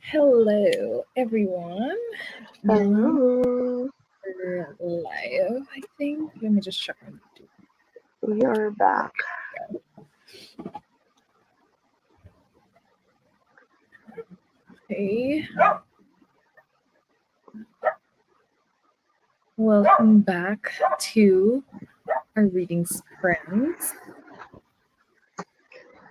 Hello, everyone. Hello, We're live, I think. Let me just check on YouTube. we are back. Okay. Welcome back to our reading sprints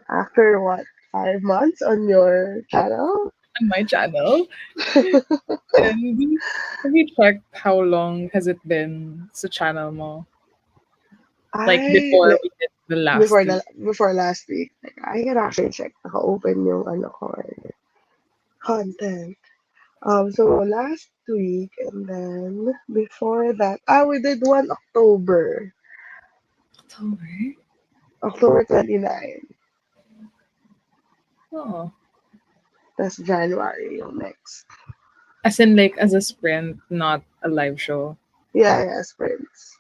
After what, 5 months on your channel? on my channel. And have you checked how long has it been sa channel mo? Like I before like we did the last week. before last week. Like, I can actually check naka-open yung ko, content. So last week and then before that, we did one October? October 29. Oh. That's January yung next. As in like as a sprint, not a live show. Yeah, sprints.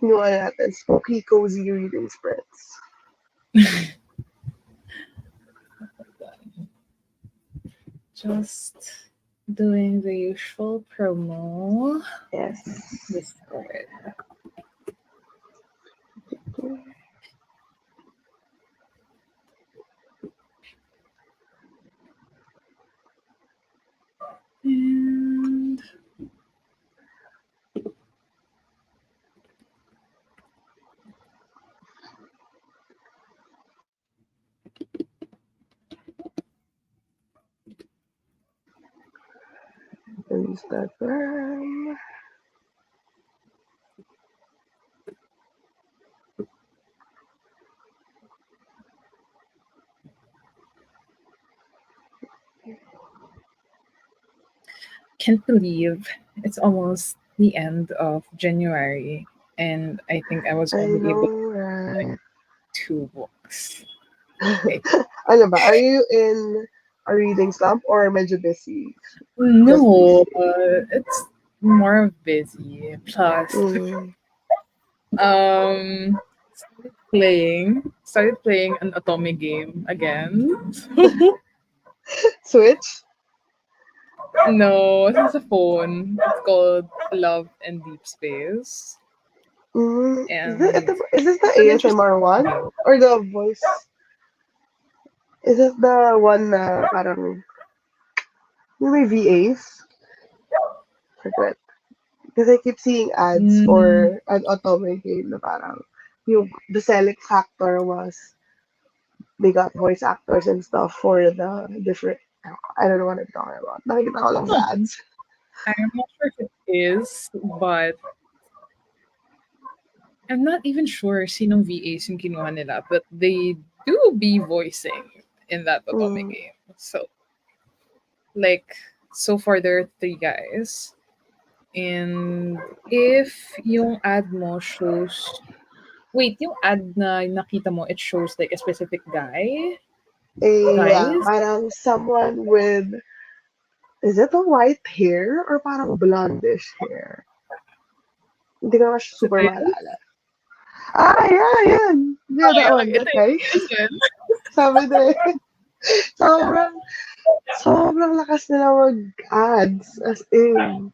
Yung natin, spooky, cozy reading sprints. Just doing the usual promo. Yes. Discord. And Instagram. can't believe it's almost the end of January, and I think I was I only able to know, read right? 2 books. Okay. Ano ba? Are you in a reading slump or medyo busy? Just No, busy. it's more of busy. Plus, Mm. um, started playing an Otome game again. Switch? No, it's a phone. It's called Love and Deep Space. And Is this the it's an interesting ASMR one? game. Or the voice? Is this the one na parang yung may VAs? Forgot. Because I keep seeing ads Mm, for an Otome game na parang the selling factor was they got voice actors and stuff for the different. I don't know what I'm talking about. Nakikita ko lang sa ads. I'm not sure if it is, but I'm not even sure sinong VAs yung kinuha nila, but they do be voicing in that Otome Mm. game. So, like, so far there are 3 guys. And if yung ad mo shows, wait, yung ad na nakita mo, it shows like a specific guy, Yeah, guys? parang someone with, is it a white hair or parang blondish hair? Hindi ko na So, super maalala. Yeah, yan. Yeah, okay, that okay, one. ito That yung guy. reason. Sabi din, sobrang, sobrang lakas nila mag-ads. As in,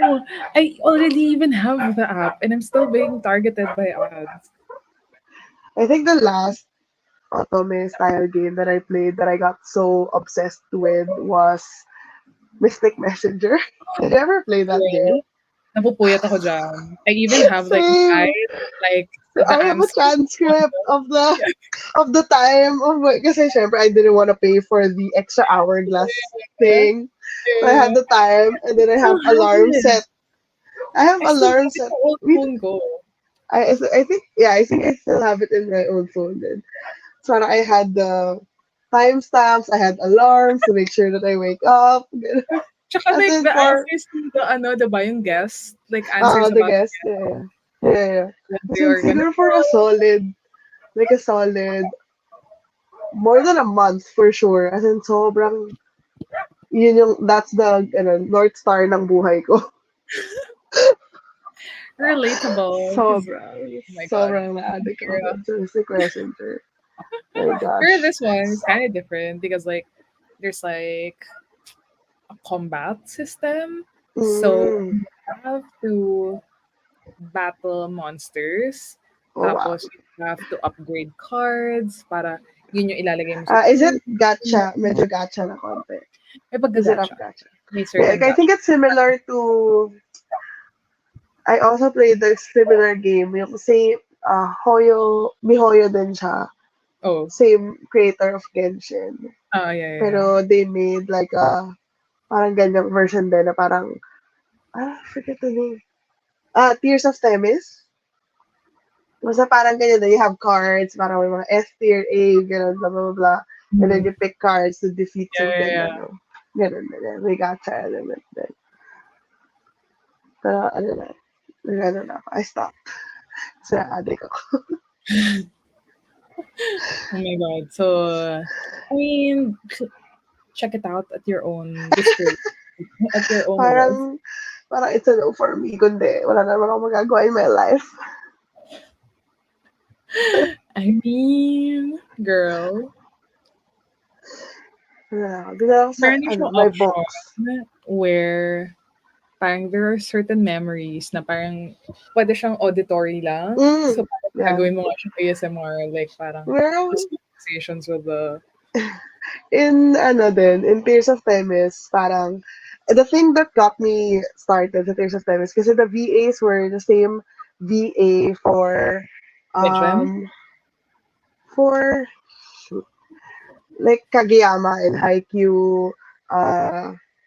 Oh, I already even have the app and I'm still being targeted by ads. I think the last Otome style game that I played that I got so obsessed with was Mystic Messenger. Did you ever play that Girl, game? napupuyat ako dyan. I even have like a Same. guide, like the I have a answers. transcript of the time of my, kasi syempre I didn't want to pay for the extra hourglass Yeah, thing. So I yeah. had the time and then I I still have have alarm it. set. I have I still alarm have it set. sa old We phone ko. I think I think I still have it in my old phone then. So I had the timestamps, I had alarms to make sure that I wake up. Tsaka As like in the for answers to the ano, diba yung guest? Like answers the about guest. Yeah. what As they in are gonna siguro for a solid like a solid more than a month for sure. As in sobrang that's the North Star ng buhay ko. Relatable. Because, Sobrang, oh my God. sobrang na-addict ako Yeah. dun sa Mystic Messenger. My Pero gosh. this one is kind of different because, like, there's like a combat system. So Mm. you have to battle monsters. Oh, wow. Tapos you have to upgrade cards para yun yung ilalagay mo sa Is it team. gacha? Medyo gacha na konti. May Is it up pagka-gacha. gacha? May Like, certain I gacha. think it's similar to. I also played the similar game. Yung same, Mihoyo din siya. Oh. Same creator of Genshin. Ah, yeah, yeah, yeah. Pero they made like a, parang ganyang version din na parang, I forget the name. Tears of Themis. Basta parang ganyan na, you have cards, parang may mga S tier, A, ganun, blah, blah, blah, blah. And then Hmm. you pick cards to defeat Yeah, yeah, certain, yeah. ano, ganun, ganun. May gacha element din. Pero, ano na, ano na ako, I stopped. Kasi addict ako. Oh my God. So, I mean, check it out at your own discretion, at your own risk. Parang, parang it's a no for me, kundi wala na naman ako magagawa in my life. I mean, girl, Dinala ko sa, meron din siyang my option books. where parang there are certain memories na parang pwede siyang auditory lang. Mm, So, parang yeah. gagawin mo nga siyang ASMR, like parang Well, just conversations with the... in Tears of Time is parang, the thing that got me started sa Tears of Time is kasi the VAs were the same VA Legend? for like Kageyama and Haikyuu,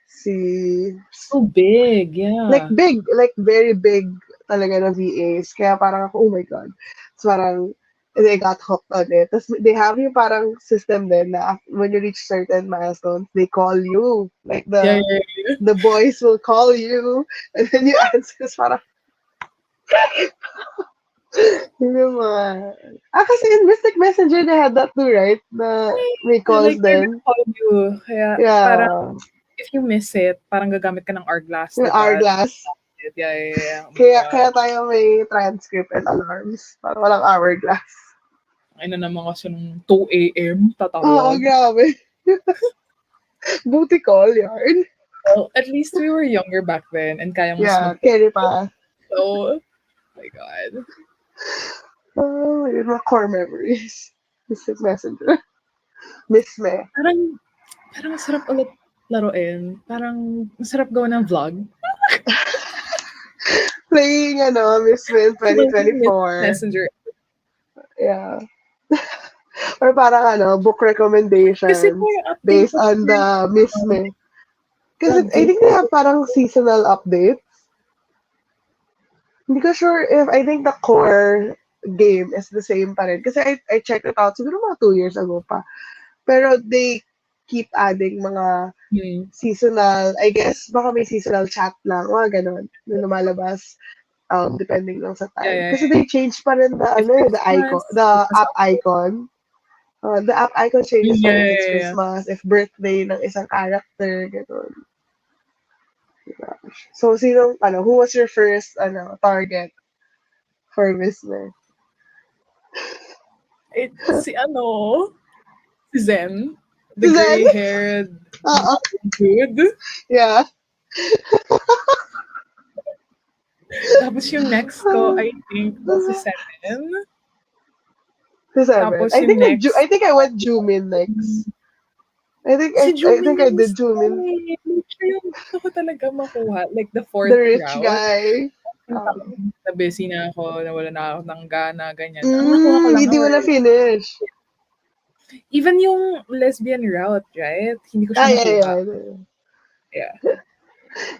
si So big, like yeah. big, like very big talaga na VAs. Kaya parang ako, oh my God. So parang, they got hooked on it. Tapos they have yung parang system din na when you reach certain milestones, they call you. Like Yeah, yeah, yeah. the boys will call you and then you answer. Tapos parang, yun yung mga... kasi in Mystic Messenger, they had that too, right? Na may Yeah, calls like they're din. gonna call you. Kaya parang Yeah. if you miss it, parang gagamit ka ng hourglass, Yung di ba? hourglass. Yeah, yeah, yeah. Oh my Kaya, God. kaya tayo may transcript and alarms. Parang walang hourglass. Ano naman kasi nung 2 a.m. Oo, tatawag. grabe. Booty call yarn. Well, at least we were younger back then and kaya mas Yeah, mag... carry pa. So, oh my God. Oh, yun mga core memories. Mystic Messenger. Miss me. Parang masarap ulit laruin. Parang masarap gawin ng vlog. Playing, Miss Me in Floating with 2024. Messenger. Yeah. Or parang, book Kasi po recommendations yung update based ko on the Miss Me. Kasi I update. think they have parang seasonal updates. Hindi ko sure if I think the core game is the same pa rin. Kasi I checked it out siguro mga 2 years ago pa. Pero they keep adding mga Hmm. seasonal, I guess, baka may seasonal chat lang, mga ganon, na lumalabas, depending lang sa Yeah, time. yeah, Kasi yeah. they changed pa rin If the icon, Christmas, the Christmas app update. icon. The app icon changes pa Yeah, rin if yeah, it's yeah, yeah. Christmas, if birthday ng isang character, ganon. Gosh. So, who was your first, target for Whistler? Si si Zen. The Zen? gray-haired Oo. dude. Yeah. Tapos yung next ko, I think, was si Seven. Si Seven. Tapos yung I next, think I went Jumin next. si I Jumin think I yung did gusto ko Jumin. eh. Siya yung gusto ko talaga makuha. Like the The fourth rich route. guy. Yung Um, parang na busy na ako, nawala na ako ng gana, ganyan. Ang nakuha ko lang hindi mo na naman, finish. even yung lesbian route, right? Hindi ko siya Ay, ay, nakuha. ay. Yeah.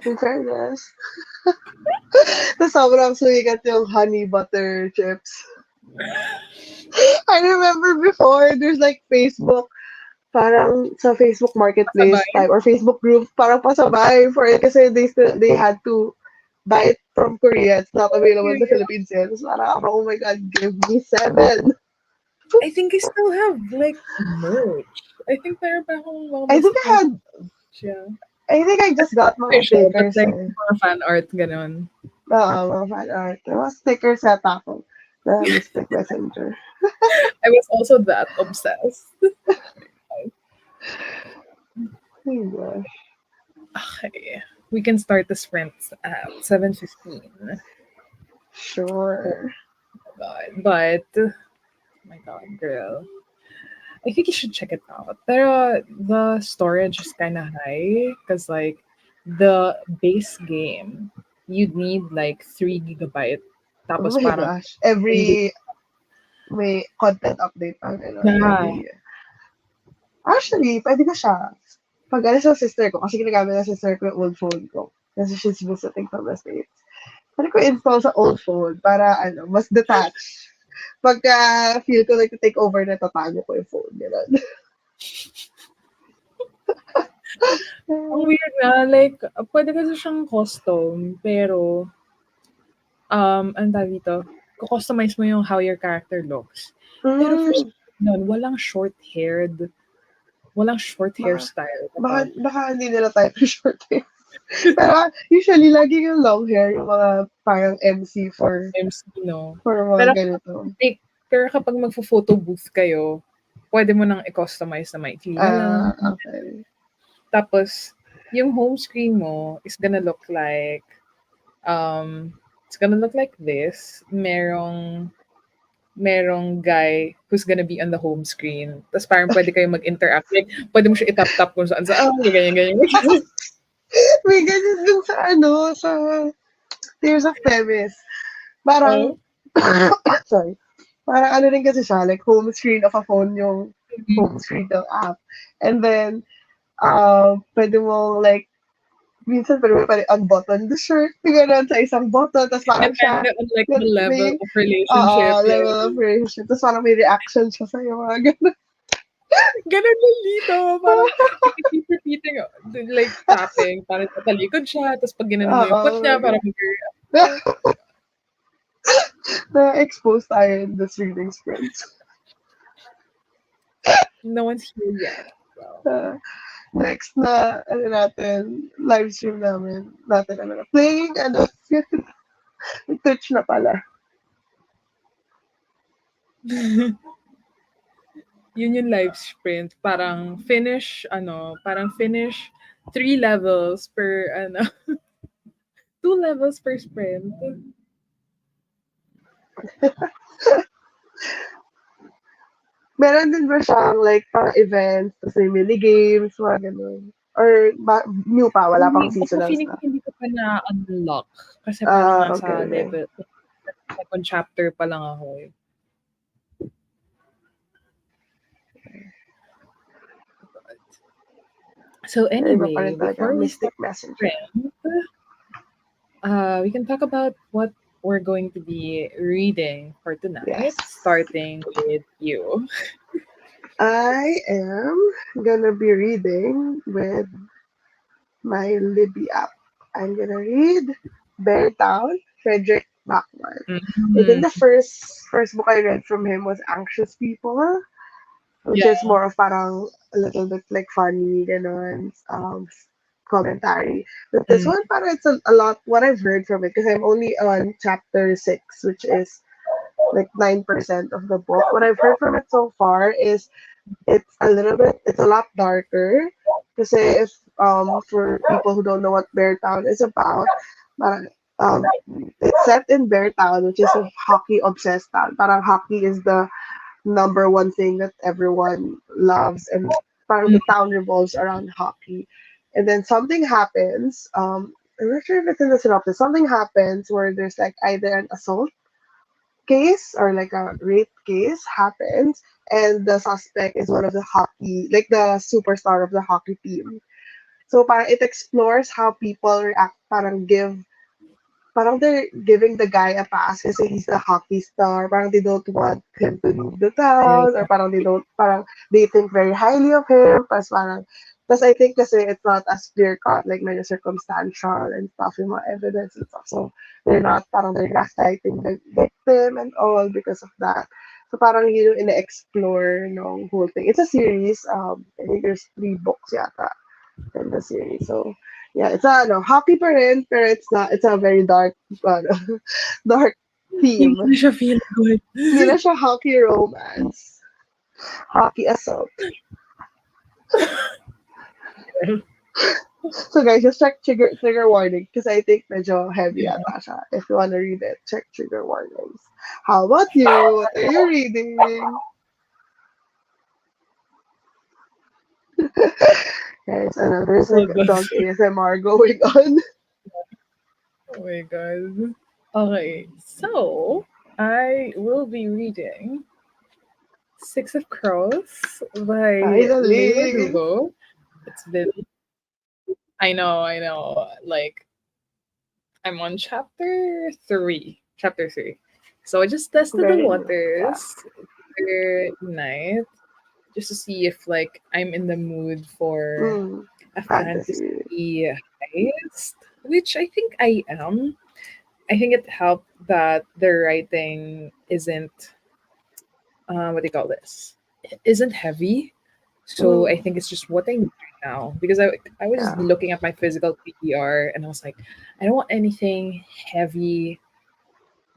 In fairness. Tapos sobrang sumikat yung honey butter chips. I remember before, there's like Facebook, parang sa Facebook Marketplace Pasabay. type or Facebook group, parang pasabay for it kasi they had to buy it from Korea. It's not available in the Philippines yet. So parang, oh my God, give me 7. I think I still have like merch. I think meron pa akong mga I think basic I had, siya. I think I just got mga Official, but stickers like eh. mga fan art, ganun. mga fan art. Mga stickers yata ako na Mystic Messenger. I was also that obsessed. Oh my gosh. Okay. We can start the sprint at 7:15. Oh Sure. my god. But oh my god, girl. I think you should check it out. Pero the storage is kind of high because like the base game, you'd need like 3 GB. Oh Tapos my parang gosh. 3 days. Every may content update pa gano'n Yeah. every actually, pwede na siya. Pag ano sa sister ko, kasi ginagamit ng sister ko yung old phone ko. Kasi she's visiting from the States. Pwede ko install sa old phone para ano, mas detached. Pagka feel ko like to take over na tatago ko yung phone. Gano'n. Ang weird na, like, pwede kasi siyang custom, pero, ang tawag dito, customize mo yung how your character looks. Pero for mm, some reason, walang short baka, hairstyle at baka, all. baka hindi nila type yung short hair. Pero usually, lagi yung long hair, yung mga parang MC MC, no? for mga Pero ganito. pero kapag magfo-photo booth kayo, pwede mo nang i-customize na maikli na lang. Okay. Tapos, yung home screen mo is gonna look like, it's gonna look like this. Merong guy who's gonna be on the home screen. Tapos parang pwede kayo mag-interact. Like, pwede mo siya itap-tap kung saan saan. Ganyan, ganyan, ganyan. May ganyan dun sa ano, sa Tears of Temis. Parang, Oh. sorry. Parang ano rin kasi siya, like home screen of a phone yung Mhm. home screen ng app. And then, pwede mo like, minsan pwede mo pwede unbutton the shirt, gano'n sa isang button, tapos parang siya, Depende on like the level may, of relationship. Yeah. level of relationship, tapos parang may reaction siya sa'yo, mga gano'n. Ganun yung dito. Parang you keep repeating, like tapping. Parang tatalikod siya. Tapos pag ginanon mo yung foot niya, Oo. parang Na-expose tayo in this reading sprint. no one's here yet. So. Uh, next na, ano natin, live stream natin, ano na, playing, ano, Twitch na pala. Yun yung live sprint. Parang finish 3 levels per, 2 levels per sprint. Meron din ba siyang, like, parang events, tapos may mini-games, mga ganun? Or, new pa, wala Hindi, pang basta seasonal feeling ko stuff? hindi ko pa na-unlock. Kasi parang Okay, nasa okay. level, second chapter pa lang ako eh. So Iba pa rin anyway, talaga, before we Mystic start Messenger. sprint, we can talk about what we're going to be reading for Yes. tonight, starting with you. I am gonna be reading with my Libby app. I'm gonna read Bear Town, Frederick Bachman. I think Mhm. the first book I read from him was Anxious People, which is Yeah. more of parang a little bit like funny, ganon, commentary. But this Mm. one, parang it's a lot what I've heard from it because I'm only on chapter 6, which is like 9% of the book. What I've heard from it so far is it's a lot darker. Kasi if for people who don't know what Bear Town is about, parang, it's set in Bear Town, which is a hockey obsessed town. Parang hockey is the number one thing that everyone loves, and parang Mm. the town revolves around hockey. And then something happens. I'm not sure if it's in the synopsis. Something happens where there's like either an assault case or like a rape case happens, and the suspect is one of the hockey, like the superstar of the hockey team. So parang it explores how people react, parang they're giving the guy a pass kasi he's the hockey star. Parang they don't want him to leave the Yeah. town, or parang they think very highly of him. Tapos I think kasi it's not as clear cut, like medyo circumstantial and stuff, yung mga evidence and stuff. So they're gaslighting the victim and all because of that. So parang yun yung ina-explore no whole thing. It's a series. I think there's 3 books yata in the series. So Yeah, it's a no, happy pa rin, pero it's not, it's a very dark, ano, dark Hindi theme. na siya feel good. Hindi na siya hockey romance. Hockey assault. So guys, just check trigger warning because I think medyo heavy Yeah. ata siya. If you wanna read it, check trigger warnings. How about you? What are you reading? Guys, there's like Oh, God. dog ASMR going on. Oh my god. Okay, so I will be reading Six of Crows by Leah Finally. Dugo. It's been, I know. Like, I'm on chapter three. So I just tested the Very new. Yeah. waters night just to see if like I'm in the mood for Mm, a fantasy. fantasy heist, which I think I am. I think it helped that the writing isn't what do you call this? It isn't heavy. So I Mm, think it's just what I need right now because I was just yeah. looking at my physical PDR and I was like, I don't want anything heavy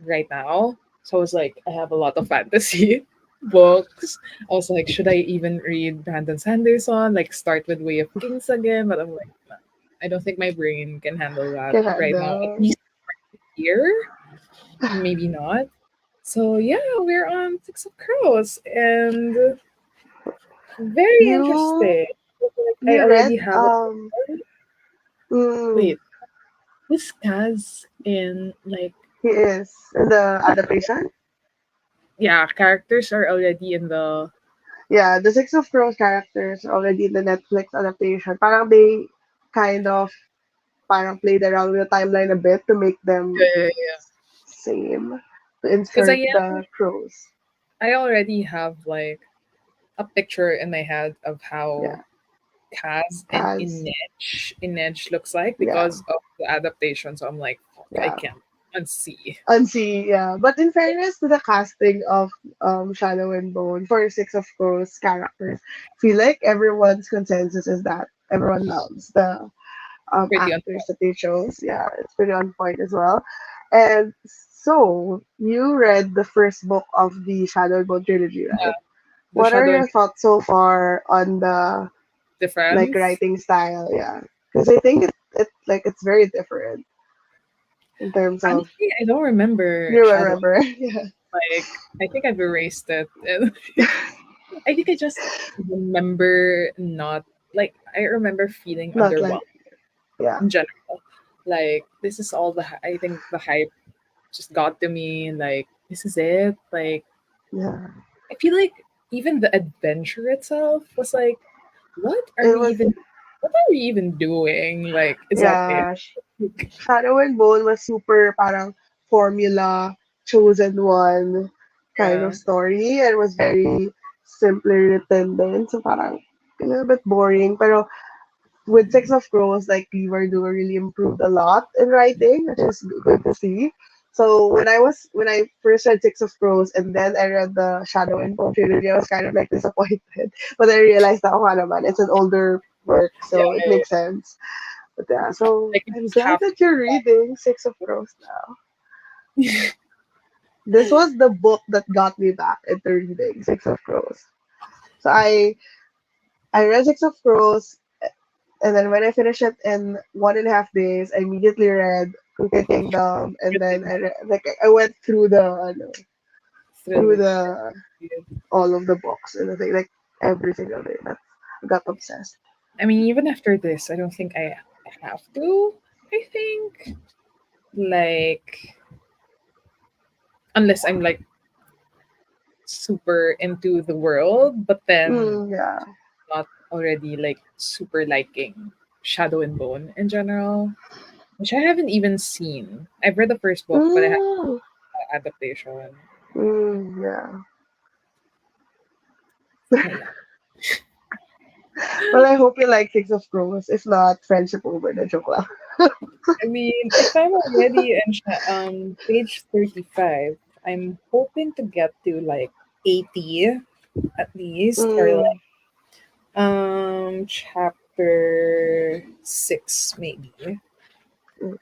right now. So I was like, I have a lot of fantasy books. I was like, should I even read Brandon Sanderson? Like start with Way of Kings again? But I'm like, "Nah, I don't think my brain can handle that Can right now. At handle. least here, maybe not. So yeah, we're on Six of Crows and very You interesting. Like, I you already read have it. mm, Wait, this Kaz in like he is in the adaptation. yeah, characters are already in the Yeah, the Six of Crows characters are already in the Netflix adaptation. Parang they kind of parang played around with the timeline a bit to make them yeah. same, to Because insert the crows. I already have like a picture in my head of how Yeah, Kaz and Kaz. Inej looks like Yeah, because of the adaptation. So I'm like, fuck, I yeah. can't unsee. Unsee, yeah. But in fairness to the casting of Shadow and Bone for Six of Crows characters, I feel like everyone's consensus is that everyone loves the Pretty on actors that they chose. Yeah, it's pretty on point as well. And so you read the first book of the Shadow and Bone trilogy, yeah, right? the What are shadow and your thoughts so far on the like difference. writing style? Yeah, because I think it like it's very different in terms of Honestly, I don't remember you Shadow. remember, yeah, Like, I think I've erased it. And I think I just remember not like I remember feeling not like underwhelmed yeah, in general. Like this is all I think the hype just got to me. Like this is it. Like yeah. I feel like even the adventure itself was like, what are It we was even? What are we even doing? Like, is that it? yeah. Like, Shadow and Bone was super parang formula chosen one kind yeah, of story and was very simply written din. So parang a little bit boring. Pero with Six of Crows, like Cleaver do really improved a lot in writing, which is good to see. So when I first read Six of Crows and then I read the Shadow and Bone trilogy, I was kind of like disappointed. But I realized that oh, naman, it's an older work, yeah, so it makes sense. But yeah, so like you I'm just glad have that you're reading Six of Crows now. to. This was the book that got me back into reading Six of Crows. So I read Six of Crows, and then when I finished it in 1.5 days, I immediately read Crooked Kingdom, and then I went through the through Through the all of the books and I think like every single day. That's I got obsessed. I mean, even after this, I don't think I have to. I think like unless I'm like super into the world, but then Yeah. not already like super liking Shadow and Bone in general, which I haven't even seen. I've read the first book, but I haven't Mm, the adaptation. yeah. So yeah. Well, I hope you like Six of Crows. If not, friendship over the joke lang. I mean, if I'm already in page 35, I'm hoping to get to like 80 at least, or Mm, like chapter chapter 6, maybe.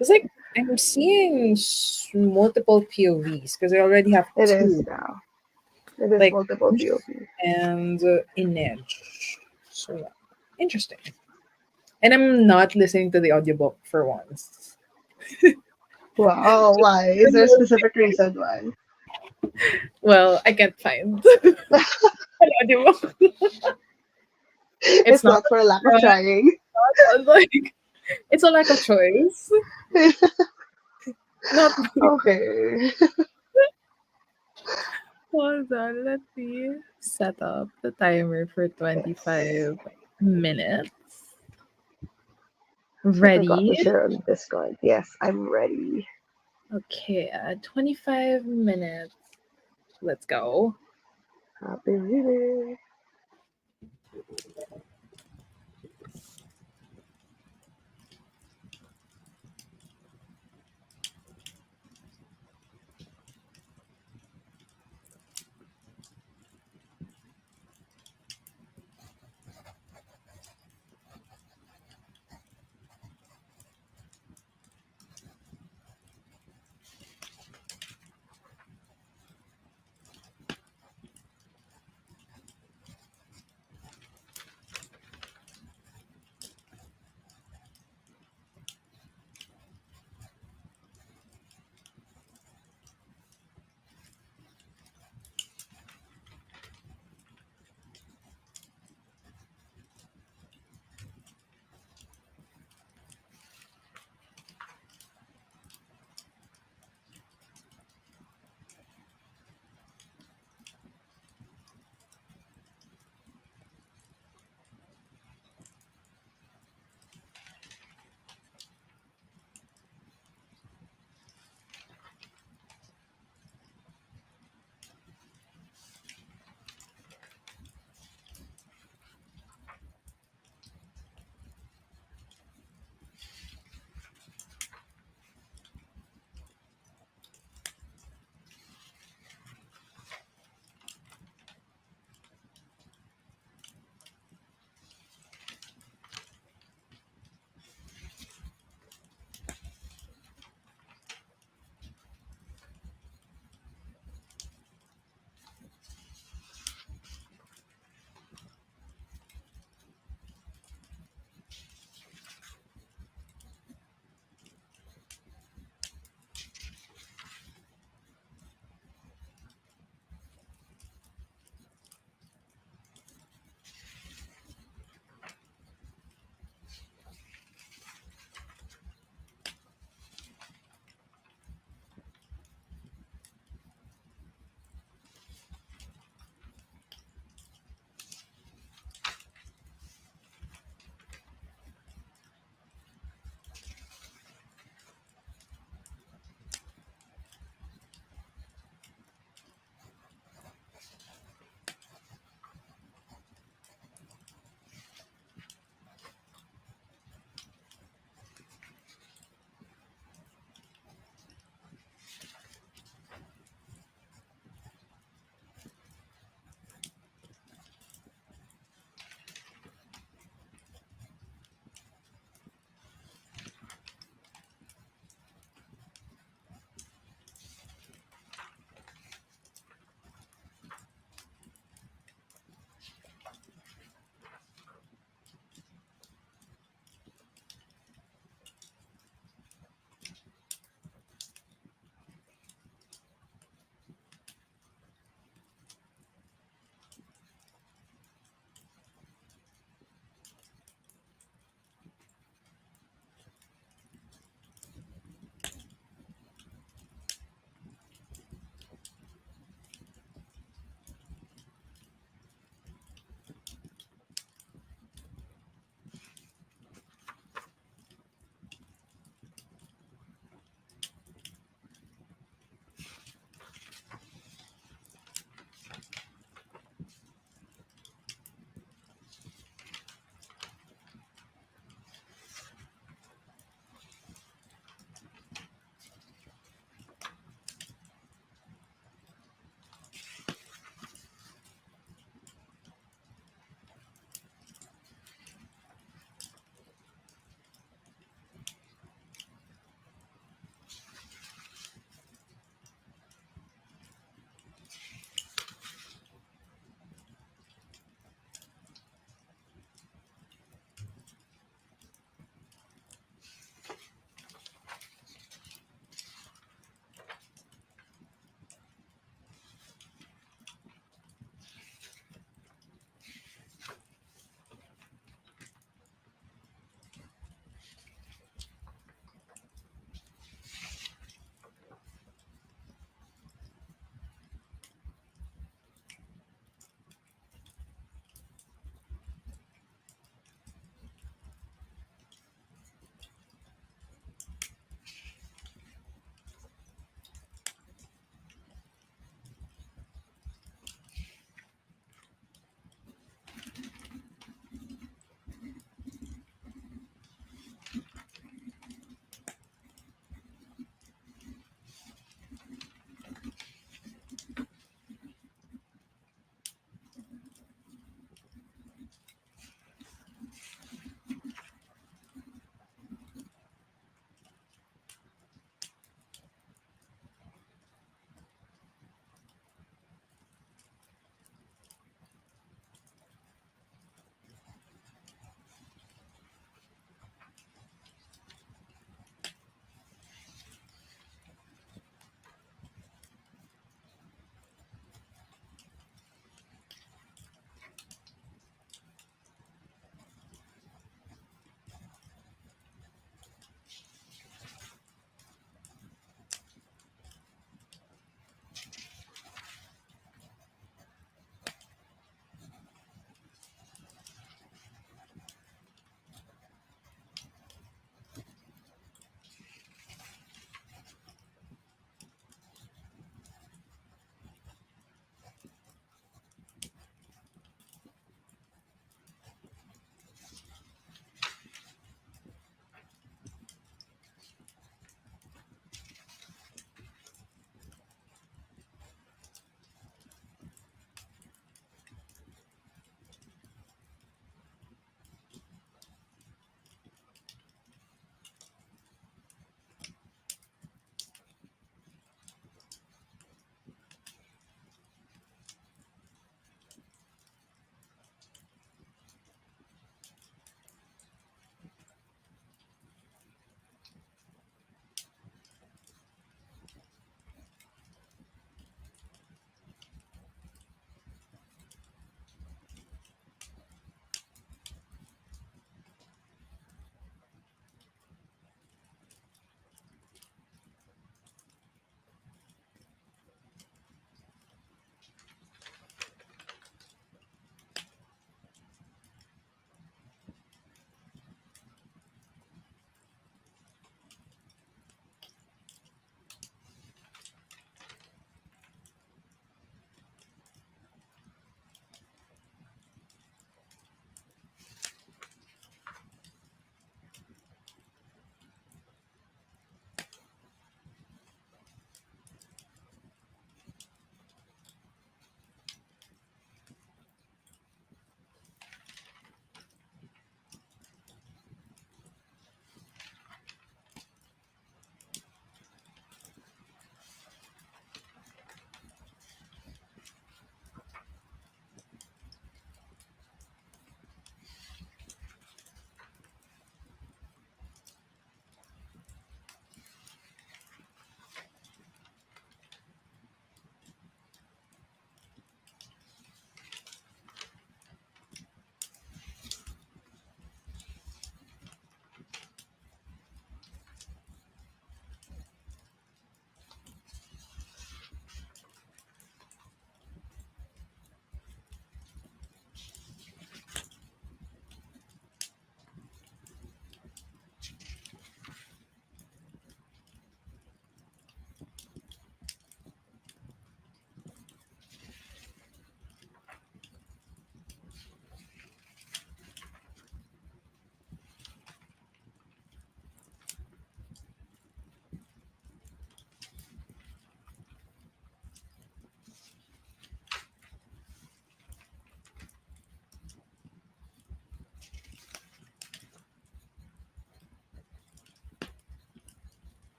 It's like I'm seeing multiple POVs because I already have It is two, now. It is like multiple POV. and Inej. So yeah, interesting. And I'm not listening to the audiobook for once. Wow, why? Is there a specific reason why? Well, I can't find an audiobook. It's It's not not for a lack of trying. like it's a lack of choice. Not Okay. hold on. Let me set up the timer for Yes. 25 minutes. I forgot Ready? to share on Discord. Yes, I'm ready. Okay, 25 minutes. Let's go. Happy reading.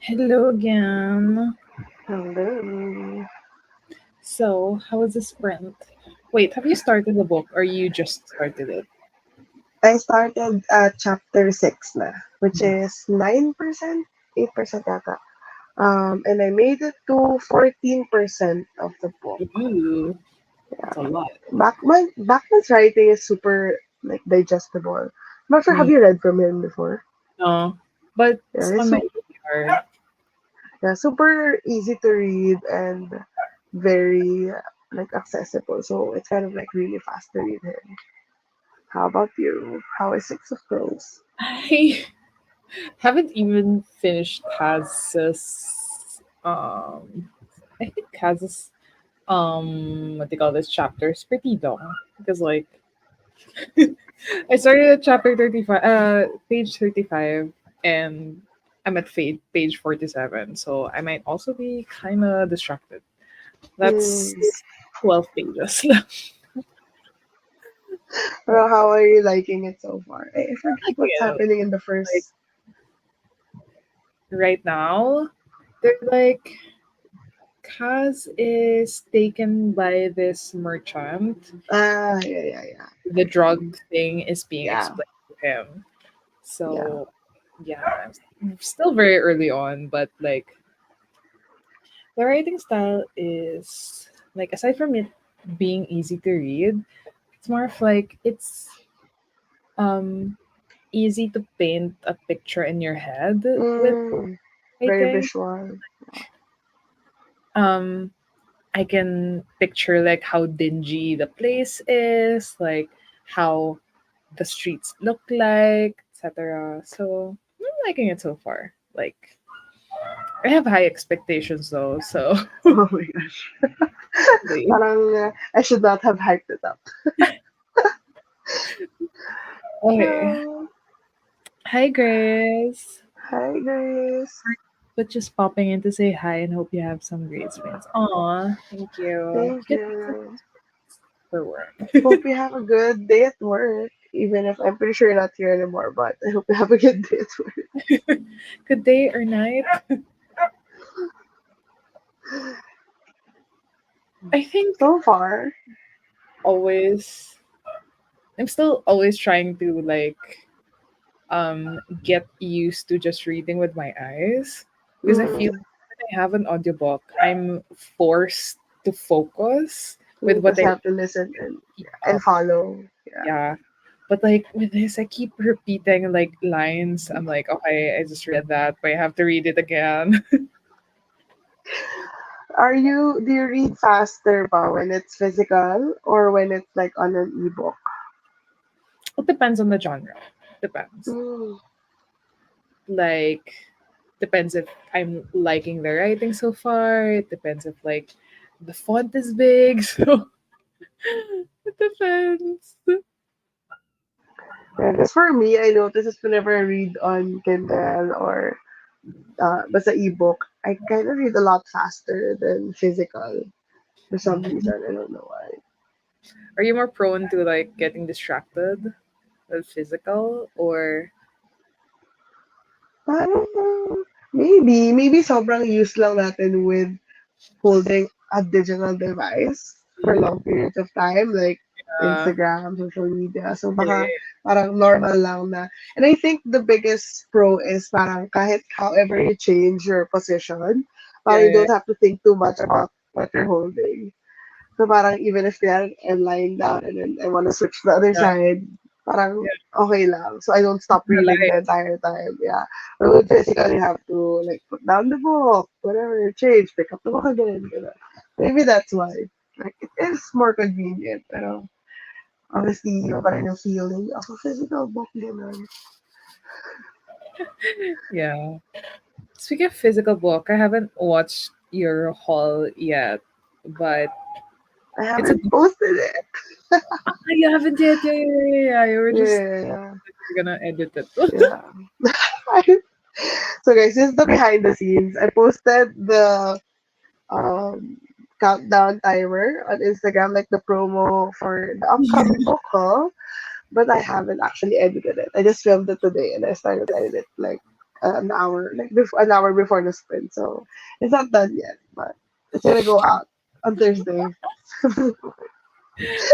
Hello again. Hello. So, how was the sprint? Wait, have you started the book or you just started it? I started at chapter 6 na, which is 9%, 8% yata. And I made it to 14% of the book. Ooh, that's Yeah. a lot. Backman's writing is super like digestible. Not sure, have Mm, you read from him before? no, but Yeah, it's he's on my TBR. super easy to read and very like accessible. So it's kind of like really fast to read him. How about you? How is Six of Crows? I haven't even finished Kaz's. I think Kaz's what they call this chapter is pretty long because like I started at chapter 35, page 35, and I'm at page 47, so I might also be kind of distracted. That's Hmm. 12 pages. Well, how are you liking it so far? I forget Like, what's happening in the like first. right now, they're like Kaz is taken by this merchant. Yeah. The drug thing is being Yeah, explained to him. yeah. So yeah, I'm still very early on, but like the writing style is like aside from it being easy to read, it's more of like it's um easy to paint a picture in your head with Mm, very writing. visual. Um I can picture like how dingy the place is, like how the streets look like, etc. So I'm liking it so far. Like I have high expectations though, so Oh my gosh. the- Parang I should not have hyped it up. okay. Oh, Hi Grace. hi Grace. But just popping in to say hi and hope you have some great spins. Aw, thank you. Thank Good things you. for work. Hope you have a good day at work. Even if I'm pretty sure you're not here anymore, but I hope you have a good day at work. Good day or night. I think So far, always I'm still always trying to like get used to just reading with my eyes because I feel mm, like when I have an audiobook, I'm forced to focus with you what just I have to listen keep and up. follow. Yeah. Yeah. But like with this, I keep repeating like lines. I'm like, okay, I just read that, but I have to read it again. Do you read faster ba when it's physical or when it's like on an ebook? It depends on the genre. Depends. Mm. Like depends if I'm liking the writing so far. It depends if like the font is big. So it depends. Yeah, 'cause for me, I notice is whenever I read on Kindle or basta ebook, I kind of read a lot faster than physical for some reason. I don't know why. Are you more prone to like getting distracted with physical or I don't know. Maybe sobrang used lang natin with holding a digital device for long periods of time, like uh, Instagram, social media. So baka yeah, parang normal lang na. And I think the biggest pro is parang kahit however you change your position, yeah, parang you yeah, don't have to think too much about what you're holding. So parang even if I'm lying down and then I want to switch to the other yeah, side, parang yeah. okay lang. So I don't stop reading the Right. entire time. Yeah. But with physical, you have to like put down the book, whatever, change, pick up the book again. You know. Maybe that's why. Like it is more convenient. Pero obviously, iba pa rin yung feeling of a physical book. Ganun. Yeah. Speaking of physical book, I haven't watched your haul yet, but I it's a haven't posted it. ah, you haven't yet. Yeah, yeah, yeah, yeah. You were just Yeah. you're gonna edit it. Yeah. So guys, this is the behind the scenes. I posted the um, countdown timer on Instagram, like the promo for the upcoming book haul, but I haven't actually edited it. I just filmed it today and I started editing it like an hour, like before an hour before the sprint. So it's not done yet, but it's gonna go out on Thursday.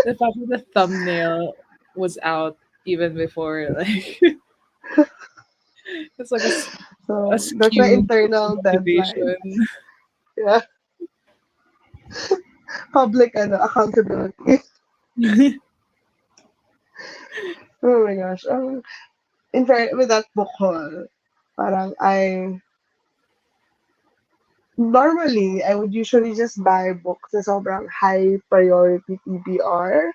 The fact that the thumbnail was out even before, like, it's like a So that's my skewed internal deadline. motivation. Yeah, public accountability. Oh my gosh. In fact, with that book haul, parang I would usually just buy books na sobrang high priority TBR.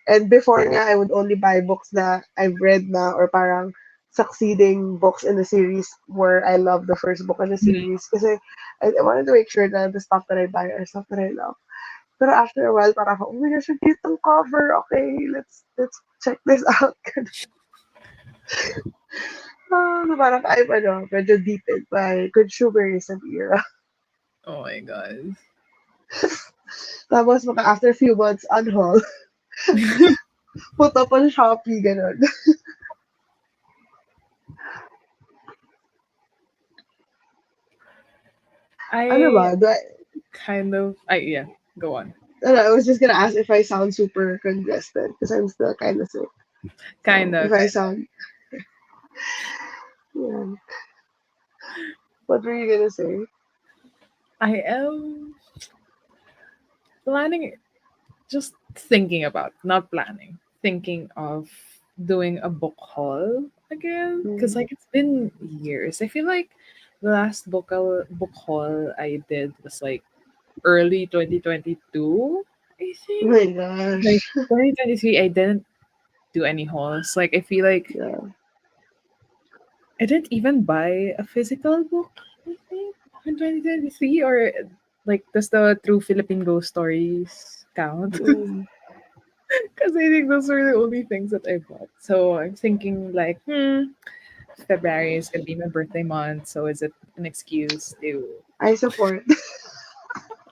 And before nga, I would only buy books na I've read na or parang succeeding books in the series where I love the first book in the Mm. series. Kasi I wanted to make sure that the stuff that I buy are stuff that I love. Pero after a while, parang ako, oh my gosh, ang cute ng cover. Okay, let's check this out. So parang I'm medyo deep in my consumerism era. Oh my god. Tapos after a few months, unhaul. Put up on Shopee, ganun. Ano I ba? yeah, go on. I was just gonna ask if I sound super congested because I'm still kind of sick. So Kinda, if I kinda. sound, yeah. What were you gonna say? I am planning, just thinking about, not planning, thinking of doing a book haul again. Because, Mm. like, it's been years. I feel like the last book haul I did was like early 2022, I Oh think. my Like, gosh. 2023, I didn't do any hauls. Like, I feel like Yeah. I didn't even buy a physical book, I think, in 2023. Or, like, does the True Philippine Ghost Stories count? Mm. Because I think those were the only things that I bought. So I'm thinking, like, February is going to be my birthday month. So is it an excuse to. I support.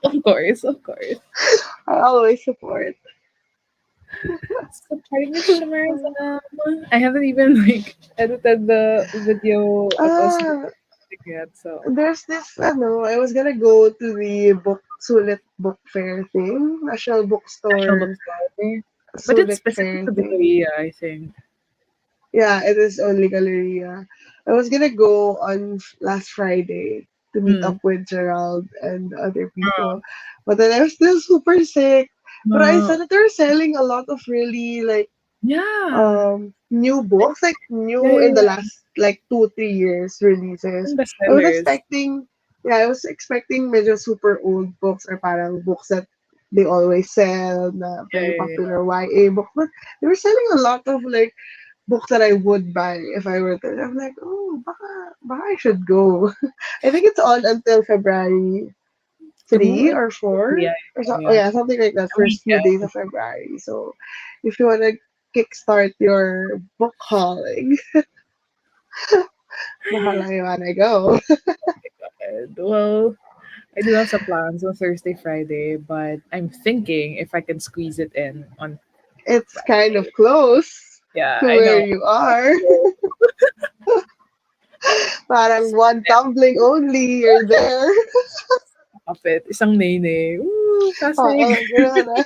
Of course, of course. I always support. So starting with Shamarism. I haven't even, like, edited the video of us Ah, recording yet. So there's this, I was gonna go to the Sulit Book Fair thing, National National Bookstore Booktuber. But it's Sulit specific Fair to thing. Galleria, I think. Yeah, it is only Galleria. I was gonna go on last Friday to meet Hmm. up with Gerald and other people, but then I was still super sick. But I Uh, saw that they're selling a lot of really like yeah. new I, books, like yeah, new yeah, in the yeah. last like 2 3 years releases. Yung I was bestsellers. expecting, yeah, I was expecting medyo super old books or parang books that they always sell na Yeah, very yeah, yeah. popular YA book, but they were selling a lot of like books that I would buy if I were to. I'm like, oh, baka I should go. I think it's on until February Two, 3 I or think. 4 Yeah, or yeah, so. Oh yeah. yeah, something like that. A First few days weekend. of February. So if you wanna kickstart your book hauling, baka lang you wanna go. Well, I do have some plans on Thursday, Friday, but I'm thinking if I can squeeze it in on It's kind of Friday. close Yeah, to I where know. you are. Parang one tumbling only, you're there. Kapit. Isang nene. Woo! Pasig. Oo, gano'n na.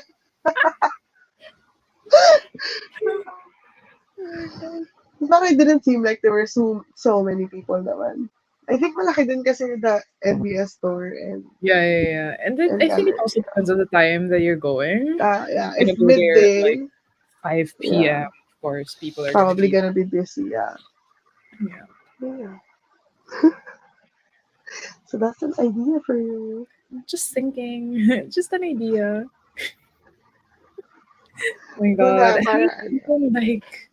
Parang it didn't seem like there were so many people naman. I think malaki din kasi the MBS store Yeah, yeah, yeah. And then and I think it also Galleria. depends on the time that you're going. Yeah, You're if gonna go there at like midday, 5 p.m. yeah, Of course, people are gonna probably be. gonna be busy, yeah. Yeah. Yeah. So that's an idea for you. Just thinking. Just an idea. Oh my So god. na, I para hate people like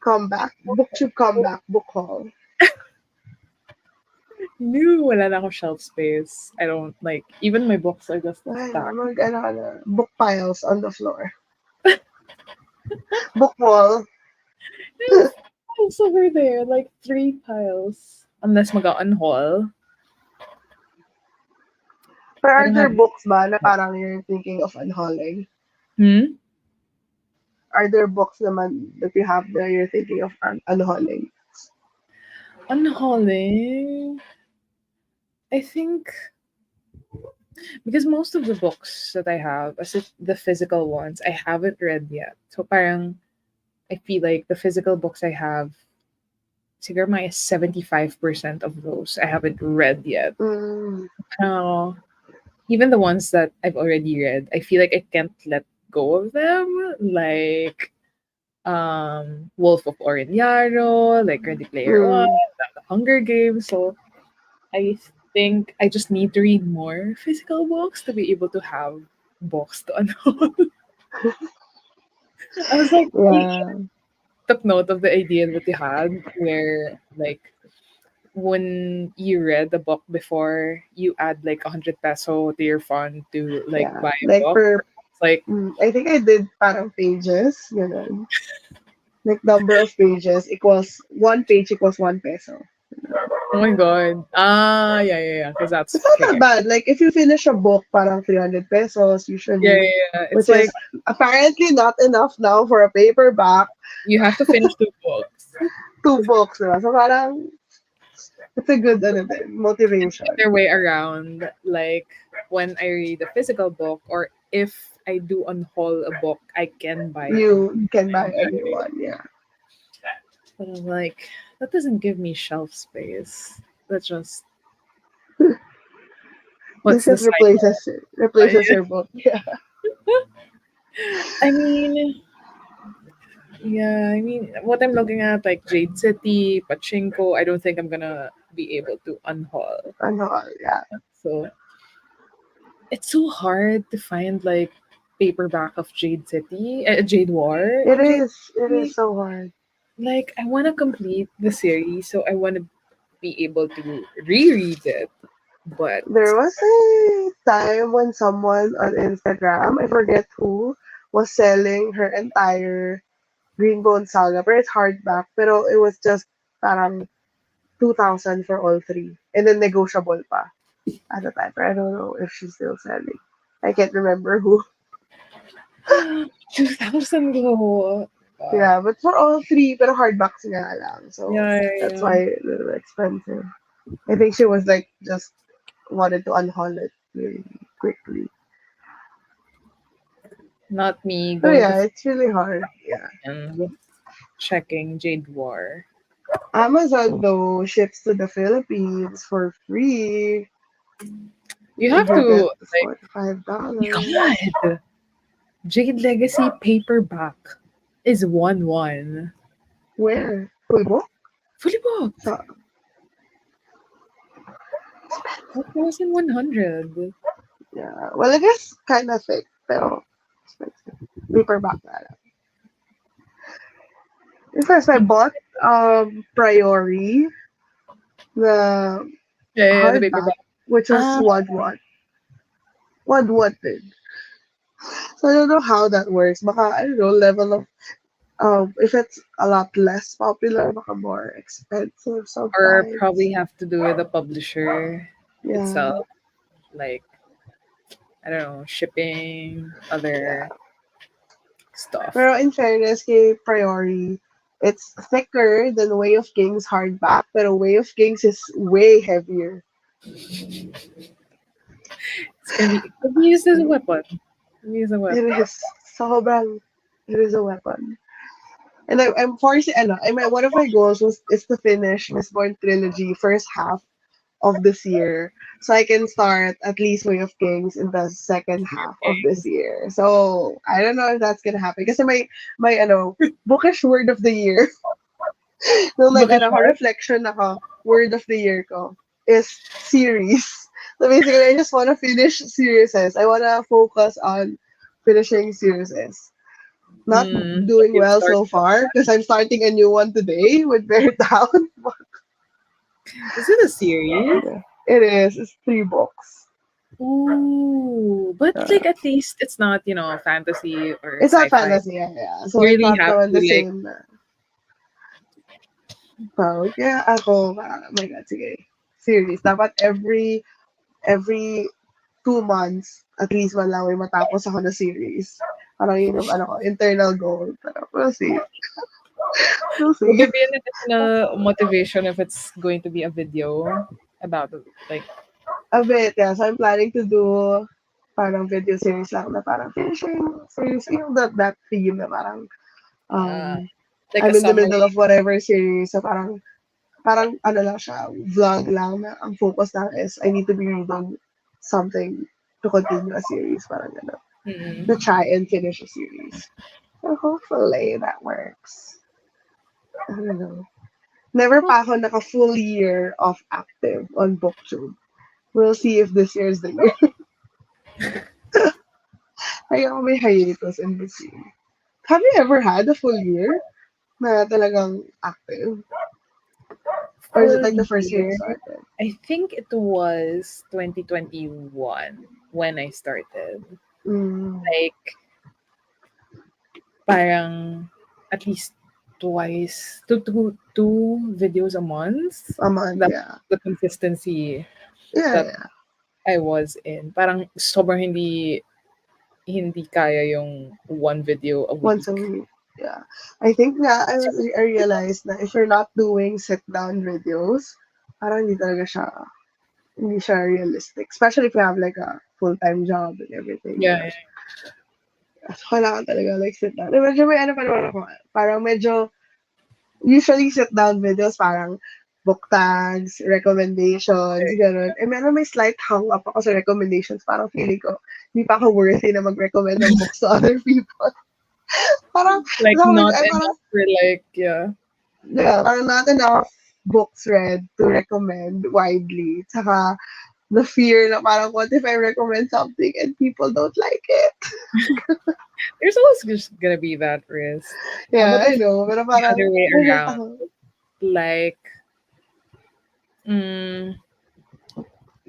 comeback. Booktube comeback, book haul. new, wala na akong shelf space. I don't like, even my books are just Ay, no, stacked. book piles on the floor. Book wall. There's piles over there, like 3 piles. Unless mag-unhaul. But I are don't there have. books ba na parang you're thinking of unhauling? Hmm? Are there books naman that you have that you're thinking of unhauling? Unhauling. I think because most of the books that I have, as if the physical ones, I haven't read yet. So parang I feel like the physical books I have, siguro my 75% of those I haven't read yet. Mm, Uh, Even the ones that I've already read, I feel like I can't let go of them. Like Wolf of Orinyaro, like Ready Player One, mm. the Hunger Games. So I think I just need to read more physical books to be able to have books to unroll. I was like, I Yeah, took note of the idea that you had where like when you read the book before you add like 100 peso to your fund to like yeah. buy a Like book. for, It's like, I think I did parang pages, ganun. Like number of pages equals one page equals 1 peso. oh my god. Ah, yeah, yeah, yeah. Because that's It's not that fair. bad. Like if you finish a book, parang 300 pesos Yeah, usually, yeah, yeah. It's which is like apparently not enough now for a paperback. you have to finish two books. Two books, diba? So parang it's a good ano din, Other motivation. way around, like when I read a physical book or if I do unhaul a book, I can buy a new You can buy one, a new right? one, yeah. But I'm like, that doesn't give me shelf space. That's just This what's the just cycle? replaces your book. Yeah. I mean, yeah, I mean, what I'm looking at, like Jade City, Pachinko, I don't think I'm gonna be able to unhaul. Ano, yeah. So it's so hard to find like paperback of Jade City, Jade War It of Jade is. It is City. so hard. Like, I want to complete the series, so I want to be able to reread it. But There was a time when someone on Instagram, I forget who, was selling her entire Greenbone Saga, but it's hardback, pero it was just parang 2,000 for all three. And then negotiable pa at the time. But I don't know if she's still selling. I can't remember who. 2000 go. Yeah, but for all three, pero hardbacks nga lang. So Yeah, yeah, that's yeah. why a little expensive. I think she was like just wanted to unhaul it really quickly. Not me So going to yeah, it's really hard. Yeah. and checking Jade War. Amazon though ships to the Philippines for free. You If have you get to the like, $45. God, Jade Legacy paperback is 1-1. Where? Full book? Fully booked. So 1,100. yeah. Well, I guess kind of thick, pero expensive. Paperback na lang. In fact, I bought Priori, the Yeah, yeah, yeah, the hardback, paperback. which was Ah, what did. So I don't know how that works. Baka, I don't know, level of if it's a lot less popular, baka more expensive or sometimes. probably have to do with the publisher Yeah, itself. Like, I don't know, shipping, yeah. other stuff. Pero in fairness kay Priori, it's thicker than Way of Kings hardback, pero Way of Kings is way heavier. It's gonna be, it could be used as a weapon. Could be used as a It weapon. is sobrang, it is a weapon. And I'm forcing, one of my goals was is to finish Mistborn trilogy first half of this year, so I can start at least Way of Kings in the second half of this year. So I don't know if that's gonna happen. Kasi my bookish word of the year, no, Bookish heart. reflection ako, word of the year ko is series. So basically, I just want to finish series. I want to focus on finishing series. Not But doing you've well started. so far because I'm starting a new one today with Bear Down. Is it a series? Yeah, it is. It's 3 books. Ooh, but Uh, like at least it's not, fantasy or it's not sci-fi. fantasy, yeah. So You it's really not have naman the to like, same. So, kaya ako, parang, oh my God, sige. Series. Dapat every 2 months, at least man lang may matapos ako na series. Parang yun yung internal goal. Pero we'll see. We'll Would see. there be an additional motivation if it's going to be a video about it? Like, A bit, yeah. So I'm planning to do parang video series lang na parang finishing series. You know, that theme na parang uh, um, like a I'm in the summary? middle of whatever series. So parang ano lang siya, vlog lang na ang focus lang is I need to be reading something to continue a series. Parang gano'n. To Mm-mm. try and finish a series. So hopefully that works. I don't know. Never pa ako naka full year of active on BookTube. We'll see if this year is the year. Ayoko may hiatus in between. Have you ever had a full year na talagang active? Or is it Full like the first year you year. started? I think it was 2021 when I started. Mm, Like, parang at least twice, two videos a month. a month, That's yeah. the consistency Yeah, that yeah. I was in. Parang sobrang hindi kaya yung one video a Once a week. week. Yeah. I think na I realized na if you're not doing sit-down videos, parang hindi siya realistic. Especially if you have like a full-time job and everything. Yeah, yeah. So, kailangan talaga like sit down. Medyo may ano pa naman ako. Parang medyo, usually sit down videos, parang book tags, recommendations, gano'n. Eh, meron may slight hang up ako sa recommendations. Parang feeling ko, hindi pa ako worthy na mag-recommend ng books to other people. Parang, Like sabi ko, not ay parang, enough for like, yeah. yeah, parang not enough books read to recommend widely. Tsaka, the fear na parang, what if I recommend something and people don't like it? There's always just gonna be that risk. How Yeah, about I if know. Pero the other parang, way nervous around? ako. Like, mm,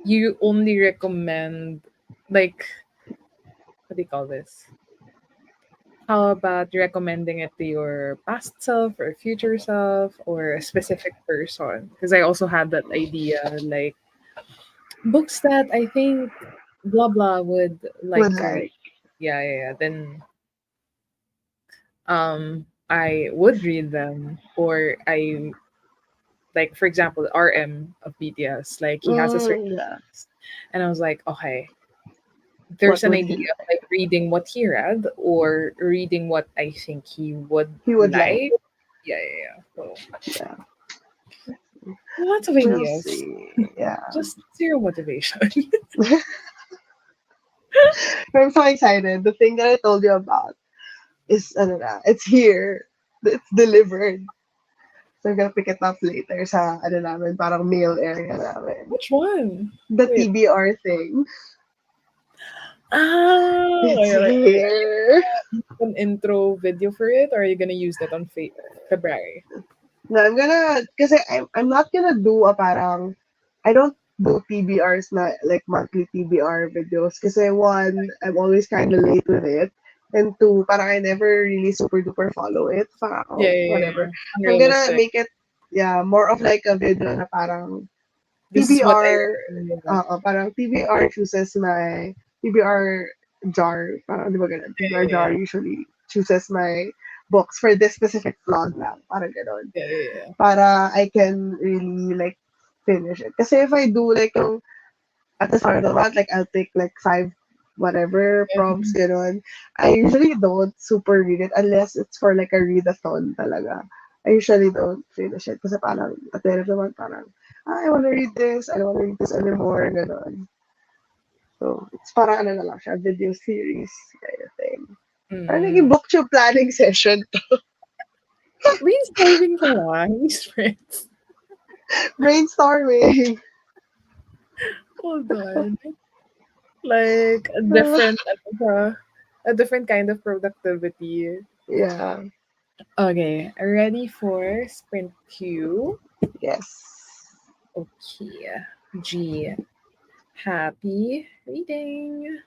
you only recommend, like, what do you call this? How about recommending it to your past self or future self or a specific person? Because I also had that idea, like books that I think blah blah would like Would read. like, Yeah, yeah, yeah. Then I would read them, or I, like, for example, RM of BTS, like he has a certain yeah, list. And I was like, okay, what there's an would he idea of like? like reading what he read or reading what I think he would He would like, like. Yeah, yeah, yeah. So yeah. lots of We'll ideas. see. Yeah. Just zero motivation. I'm so excited. The thing that I told you about is, ano na, it's here. It's delivered. So I'm gonna pick it up later sa, ano namin, parang mail area namin. Which one? The Wait. TBR thing. Oh, It's are you here. an intro video for it, or are you gonna use that on February? No, kasi I'm not gonna do a parang, I don't do TBRs na, like monthly TBR videos. Kasi one, I'm always kind of late with it. And two, parang I never really super duper follow it. Parang, Yeah, oh, yeah, yeah, whatever. yeah. I'm gonna Unrealistic. make it, yeah, more of like a video na parang This is what I TBR, recommend. parang TBR chooses my, TBR jar, parang di ba ganun? TBR Yeah, jar usually chooses my books for this specific vlog lang. Parang ganon. yeah, yeah, yeah. Para I can really like finish it. Kasi if I do like yung at the start of the month, like I'll pick like five whatever Yeah. prompts, gano'n. I usually don't super read it unless it's for like a readathon talaga. I usually don't finish it kasi parang at the end of the month parang, I wanna read this, I don't wanna read this anymore, gano'n. So, it's parang ano na lang siya, video series kind of thing. Parang naging Mm. booktube planning session. Brainstorming ka lang, friends. Brainstorming. Hold on. Like a different, ano ba, a different kind of productivity. Yeah. Okay, ready for sprint two? Yes. Okay. G. Happy reading.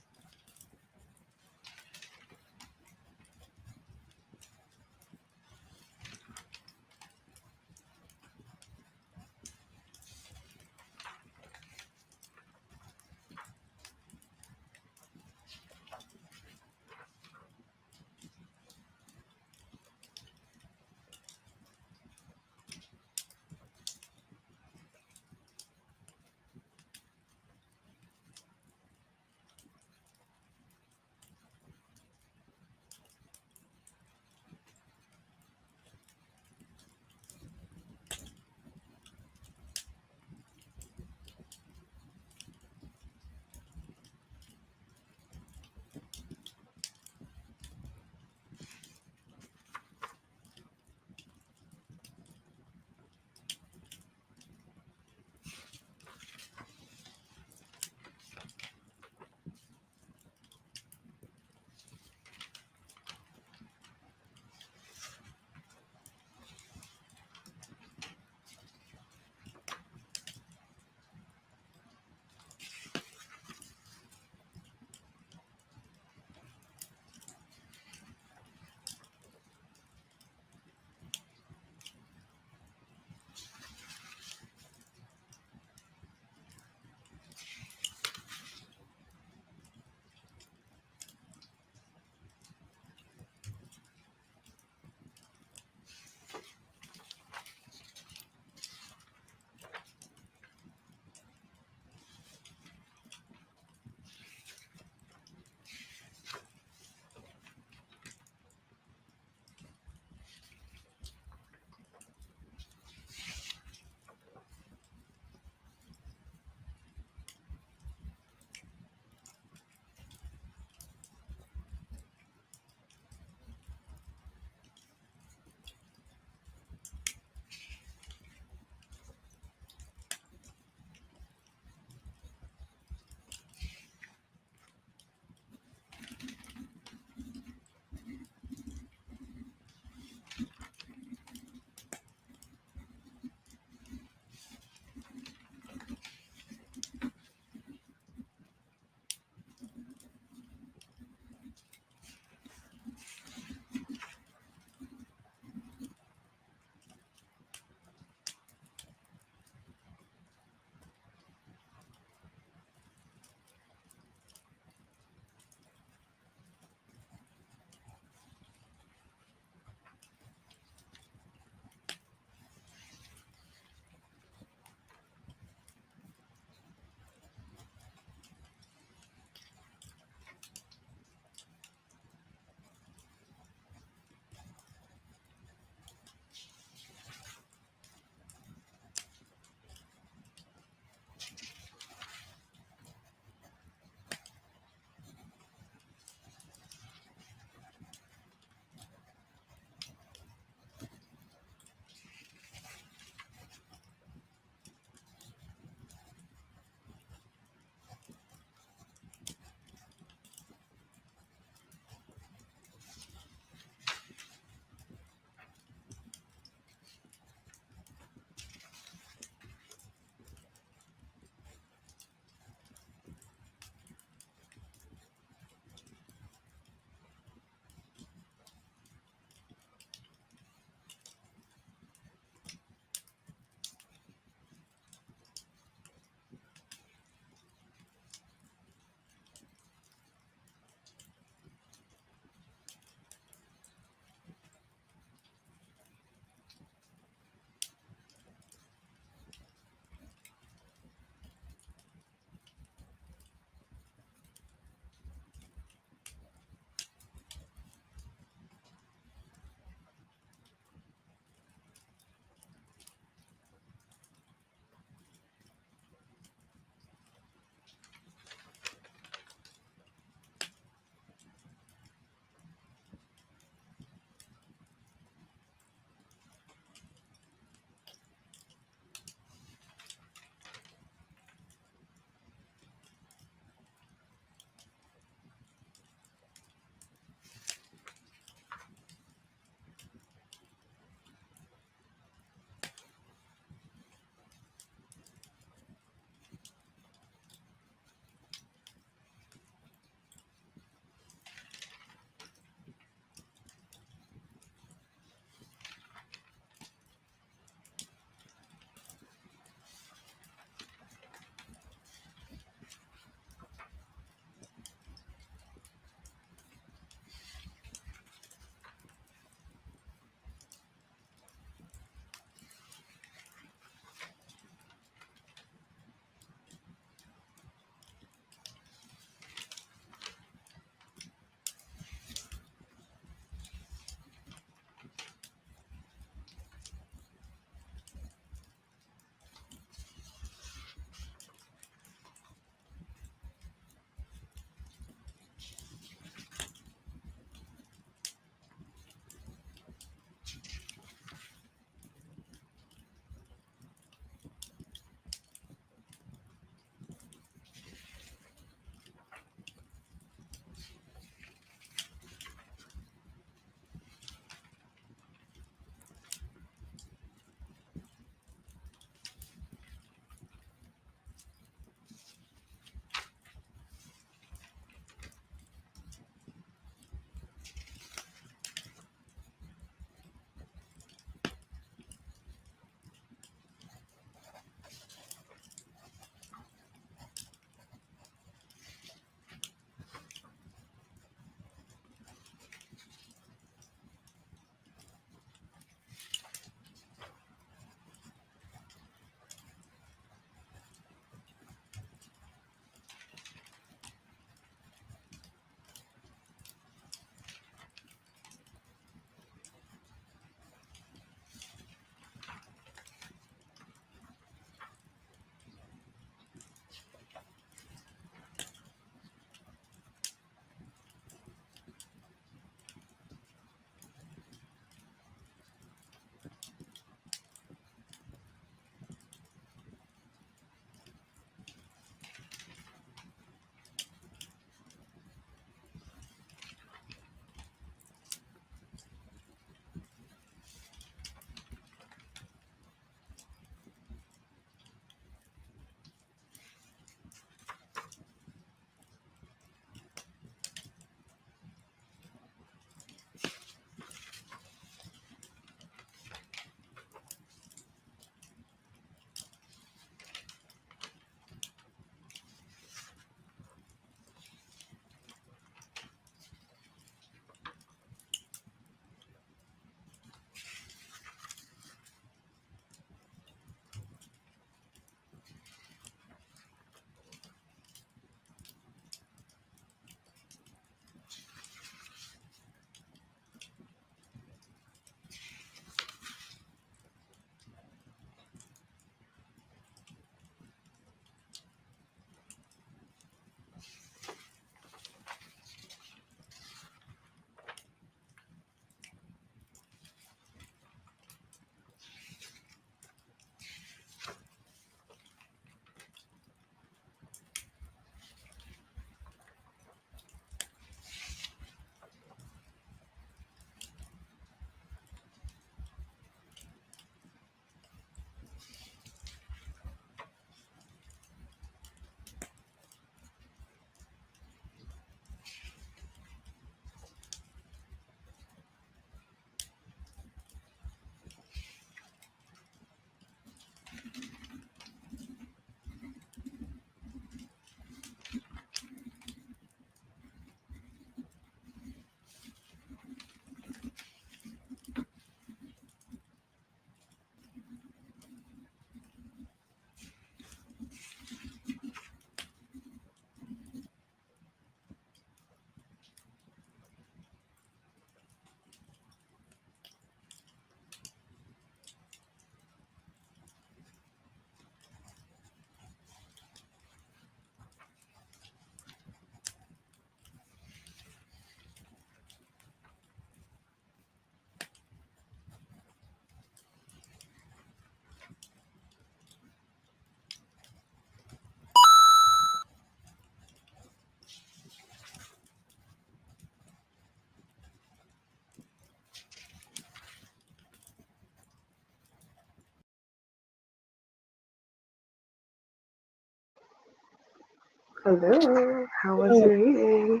Hello. How was your reading?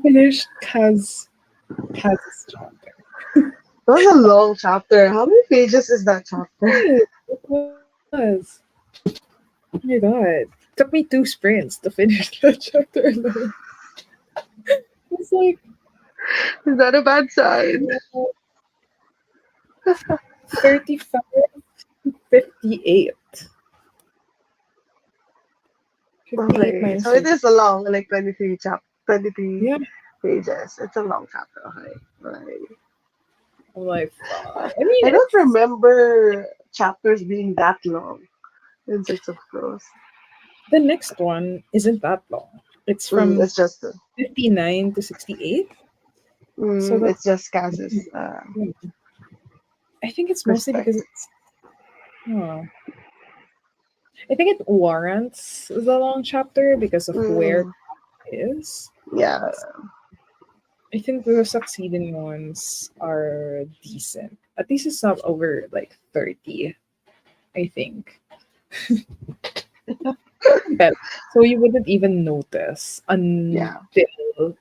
Finished Kaz's chapter. That was a long chapter. How many pages is that chapter? It was. Oh my god. Took me 2 sprints to finish that chapter alone. It's like Is that a bad sign? uh, 35 to 58. 58 Okay, minus so it 30. is a long, like 23 Yeah. pages. It's a long chapter. Okay, right. I'm like, fuck. I mean, I don't it's remember chapters being that long in Six of Crows. the next one isn't that long. It's from It's just 59 to 68. So it's that's, just Kaz's I think it's mostly because perspective. it's, oh, I think it warrants the long chapter because of where Mm, it is. yeah, I think the succeeding ones are decent. At least it's not over like 30, I think. But so you wouldn't even notice yeah, until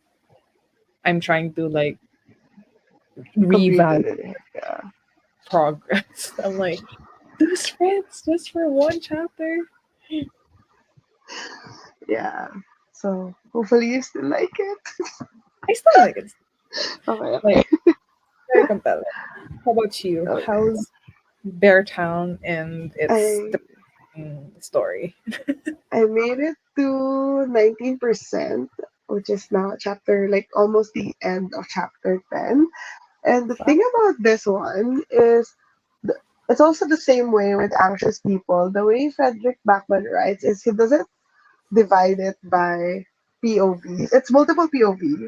I'm trying to like revalue completed it. Yeah, progress. I'm like, 2 sprints just for one chapter? yeah. So hopefully you still like it. I still like it. Okay, Like, okay. very compelling. How about you? Okay. How's Bear Town and its I depressing story? I made it to 19%, which is now chapter like almost the end of chapter 10. And the Wow. thing about this one is it's also the same way with anxious people. The way Frederick Backman writes is he doesn't divide it by POV. It's multiple POV.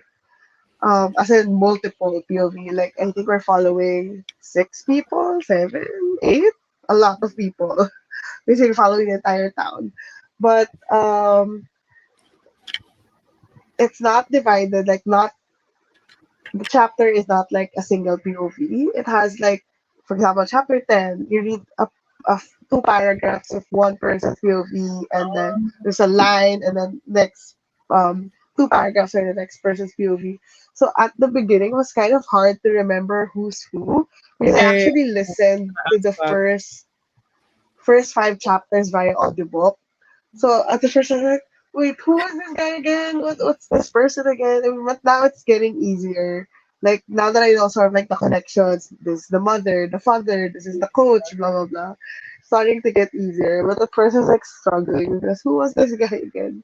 As in multiple POV. Like I think we're following 6 people, 7, 8, a lot of people. Basically following the entire town. But it's not divided, like not the chapter is not like a single POV. It has like, for example, chapter 10, you read 2 paragraphs of one person's POV, and then there's a line, and then next 2 paragraphs are the next person's POV. So at the beginning, it was kind of hard to remember who's who because I I actually listened to the asked that. first 5 chapters via audiobook. So at the first, I was like, wait, who is this guy again? What's this person again? But now it's getting easier. Like now that I know sort of like the connections, this is the mother, the father, this is the coach, blah blah blah. Starting to get easier, but the person's like struggling because who was this guy again?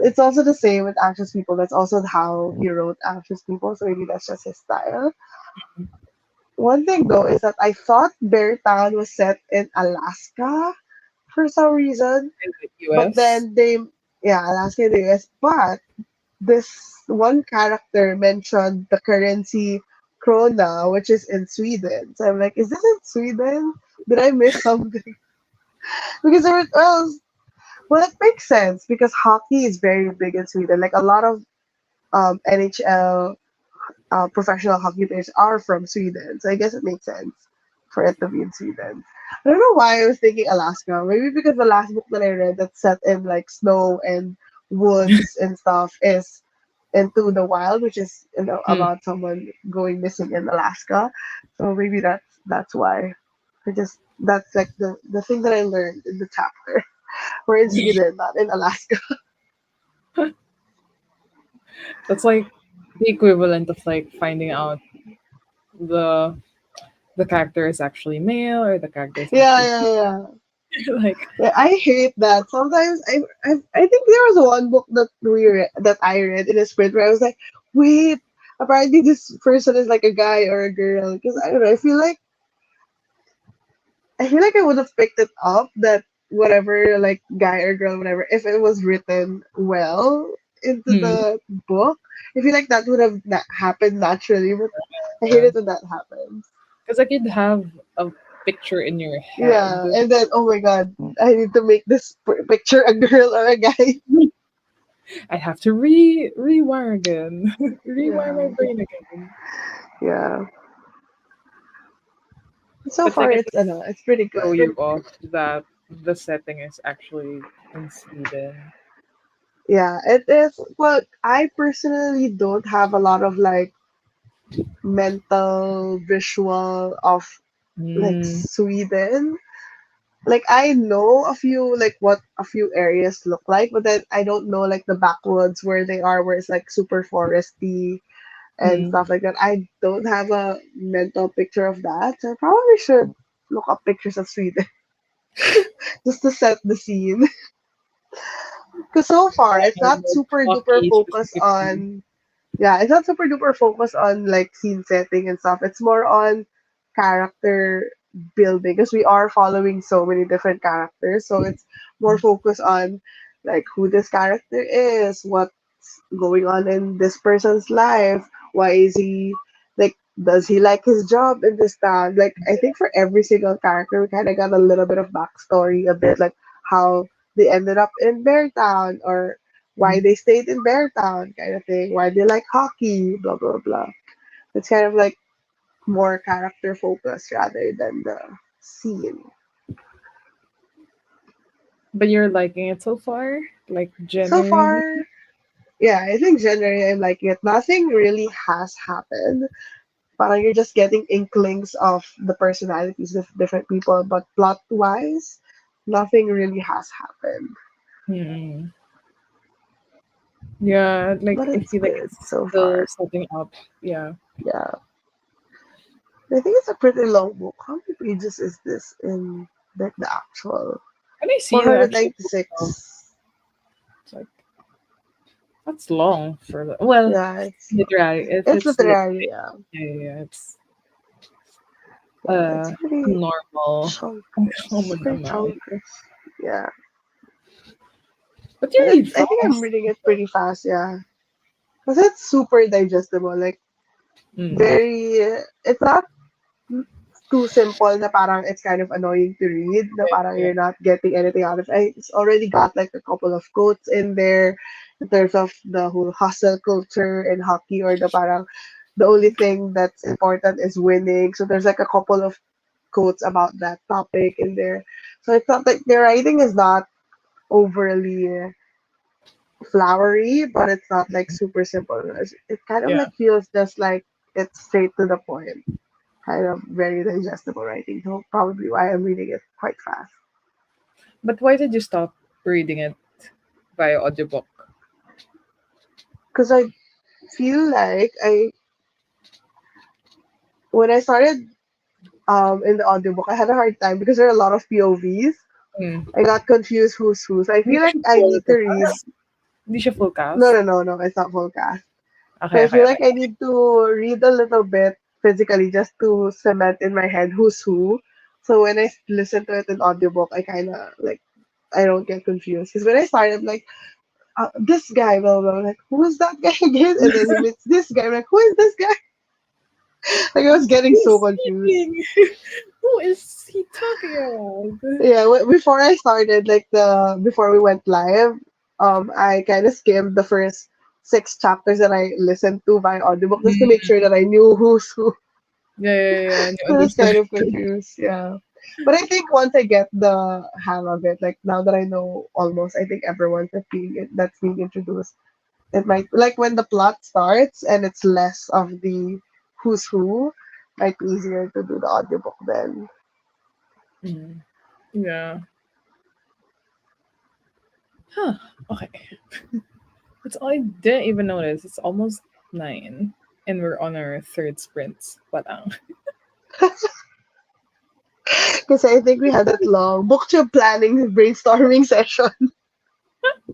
It's also the same with anxious people. That's also how he wrote anxious people. So maybe that's just his style. One thing though is that I thought Bear Town was set in Alaska for some reason. In the But US. then yeah, Alaska in the US. But this one character mentioned the currency krona, which is in Sweden. So I'm like, is this in Sweden? Did I miss something? Because well, it makes sense because hockey is very big in Sweden. Like a lot of NHL professional hockey players are from Sweden. So I guess it makes sense for it to be in Sweden. I don't know why I was thinking Alaska. Maybe because the last book that I read that's set in like snow and woods and stuff is Into the Wild, which is Hmm. about someone going missing in Alaska. So maybe that's why. I just that's like the thing that I learned in the chapter. We're in Sweden, not in Alaska. That's like the equivalent of like finding out the the character is actually male or the character is Yeah, actually yeah, yeah. female. Like, Yeah, I hate that. Sometimes I think there was one book that I read in a sprint where I was like, wait, apparently this person is like a guy or a girl. Because I don't know, I feel like I would have picked it up that whatever like guy or girl, whatever, if it was written well into hmm, the book. I feel like that would have happened naturally, but I hate yeah. it when that happens. Because I could have a picture in your Yeah, head. and then oh my god, I need to make this picture a girl or a guy. I have to rewire again, rewire my Yeah, brain again. yeah. So But like far, I just it's pretty throw good. you off that the setting is actually in Sweden. Yeah, it is. Well, I personally don't have a lot of like mental visual of like Mm, Sweden. Like I know a few like what a few areas look like, but then I don't know like the backwoods where they are, where it's like super foresty and mm. stuff like that. I don't have a mental picture of that. So I probably should look up pictures of Sweden just to set the scene. Because so far, it's not Like super duper hockey focused specifically. on, yeah, it's not super duper focused on like scene setting and stuff. It's more on character building because we are following so many different characters. So it's more focused on like who this character is, what's going on in this person's life, why is he like, does he like his job in this town? Like, I think for every single character, we kind of got a little bit of backstory, a bit like how they ended up in Beartown or why Mm. they stayed in Beartown, kind of thing, why they like hockey, blah, blah, blah. It's kind of like more character focused rather than the scene. But you're liking it so far? Like So generally? far, yeah, I think generally I'm liking it. Nothing really has happened. Parang you're just getting inklings of the personalities of different people, but plot wise, nothing really has happened. Hmm. Yeah, like But I it's feel like good it's so still far. setting up. Yeah. Yeah. I think it's a pretty long book. How many pages is this in like the actual? When I see the actual book now, 496. it's like that's long for the well, Yeah, it's literary. If it's it's literary, literary, yeah. yeah, it's Yeah, it's pretty normal chunkish. common Pretty amount. chunkish. Yeah. But you But read I think I'm fast. reading it pretty fast, yeah. Because it's super digestible. Like Mm. very it's not too simple na parang it's kind of annoying to read na parang Yeah. you're not getting anything out of it. It's already got like a couple of quotes in there in terms of the whole hustle culture in hockey, or the parang the only thing that's important is winning. So there's like a couple of quotes about that topic in there. So it's not like the writing is not overly flowery, but it's not like super simple. It kind of Yeah. like feels just like it's straight to the point, kind of very digestible writing. So probably why I'm reading it quite fast. But why did you stop reading it via audiobook? Because I feel like when I started in the audiobook, I had a hard time because there are a lot of POVs. Mm. I got confused who's who. So I Hindi feel ba like siya I full need to read. cast? Hindi siya full No, cast? no, no, no. It's not full cast. So Okay, I okay, feel like I okay. need to read a little bit physically just to cement in my head who's who. So when I listen to it in audiobook, I kind of like I don't get confused. Because when I started, I'm like, this guy, blah, blah, blah, like, who is that guy again? And then he meets this guy. I'm like, who is this guy? Like, I was getting so Who's confused. speaking? Who is he talking about? Yeah, before I started, like, before we went live, I kind of skimmed the first 6 chapters that I listened to via audiobook just to make Mm. sure that I knew who's who. Yeah, yeah, yeah. And you I was understood. kind of confused, yeah. But I think once I get the hang of it, like now that I know almost, I think everyone that's being introduced, it might like when the plot starts and it's less of the who's who, might be easier to do the audiobook then. Mm. Yeah. Huh. Okay. It's I didn't even notice. It's almost 9, and we're on our third sprint. Patang. Because I think we had that long booktube planning brainstorming session.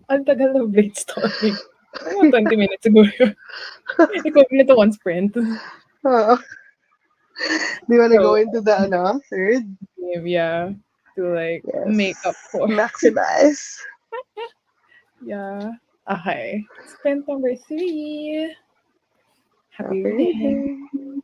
Ang tagal ng brainstorming. Mga 20 minutes ago yun. Equivalent to one sprint. Uh, do you want to go So, into the third? yeah, to like make Yes. up for. Maximize. Yeah. Okay. Sprint number 3. Happy Happy reading. reading.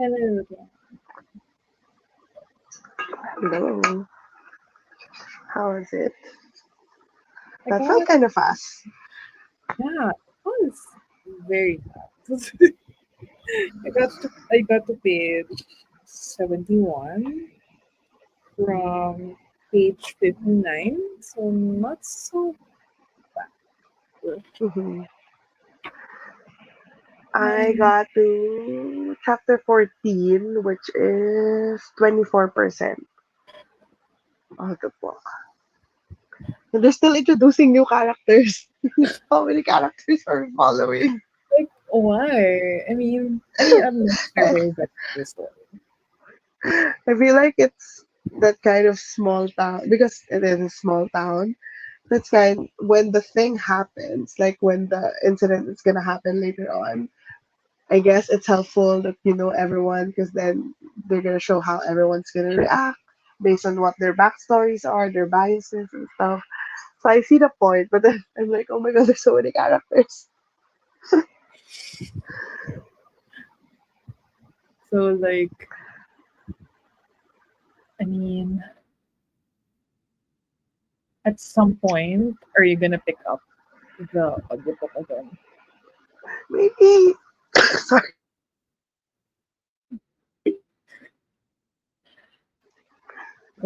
Hello. Hello. How is it? I That felt got, kind of fast. yeah, it was very fast. I got to page 71 from page 59, so not so bad. Hmm. I Um, got to chapter 14, which is 24% of the book. And they're still introducing new characters. How many characters are we following? like, why? I mean, I'm not sure I, where that the story. I feel like it's that kind of small town because it is a small town. That's kind when the thing happens, like when the incident is gonna happen later on. I guess it's helpful that you know everyone because then they're gonna show how everyone's gonna react based on what their backstories are, their biases and stuff. So I see the point, but then I'm like, oh my god, there's so many characters. So, like, I mean, at some point, are you gonna pick up the audiobook again? Maybe sorry,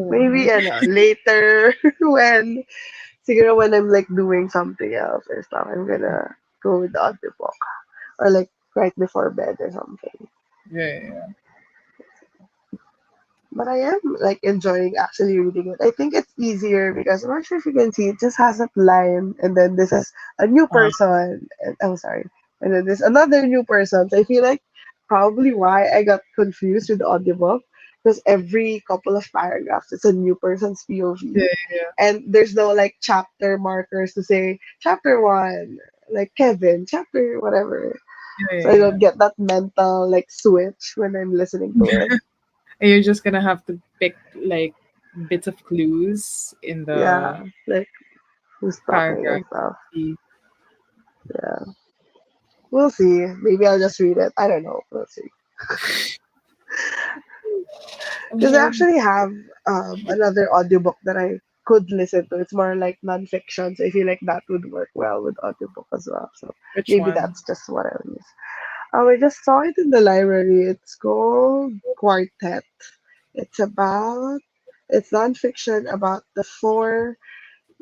maybe What? later when siguro when I'm like doing something else or stuff, I'm gonna go with the audiobook or like right before bed or something. Yeah, yeah, But I am like enjoying actually reading it. I think it's easier because I'm not sure if you can see it just has that line and then this is a new yeah. person and oh sorry. And then there's another new person. So I feel like probably why I got confused with the audiobook because every couple of paragraphs it's a new person's Yeah, POV. yeah, And there's no like chapter markers to say chapter one, like Kevin, chapter whatever. yeah, So I yeah, don't get that mental like switch when I'm listening to it. yeah. And you're just gonna have to pick like bits of clues in the Yeah. Like who's talking paragraph and stuff. to see. Yeah, we'll see. Maybe I'll just read it. I don't know. We'll see. Because I Oh, actually have another audiobook that I could listen to. It's more like nonfiction, so I feel like that would work well with audiobook as well. So which maybe one? that's just what I'll use. I just saw it in the library. It's called Quartet. It's about it's nonfiction about the four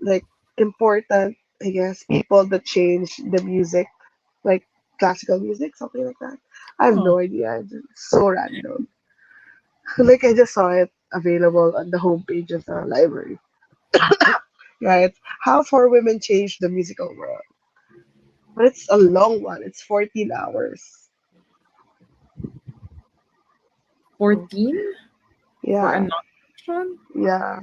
like important, I guess, people that changed the music like classical music, something like that. I have Oh, no idea. It's so random. Like I just saw it available on the homepage of the library. Right? How four women changed the musical world. But it's a long one. It's 14 hours. So 14 for a yeah, non-fiction? yeah.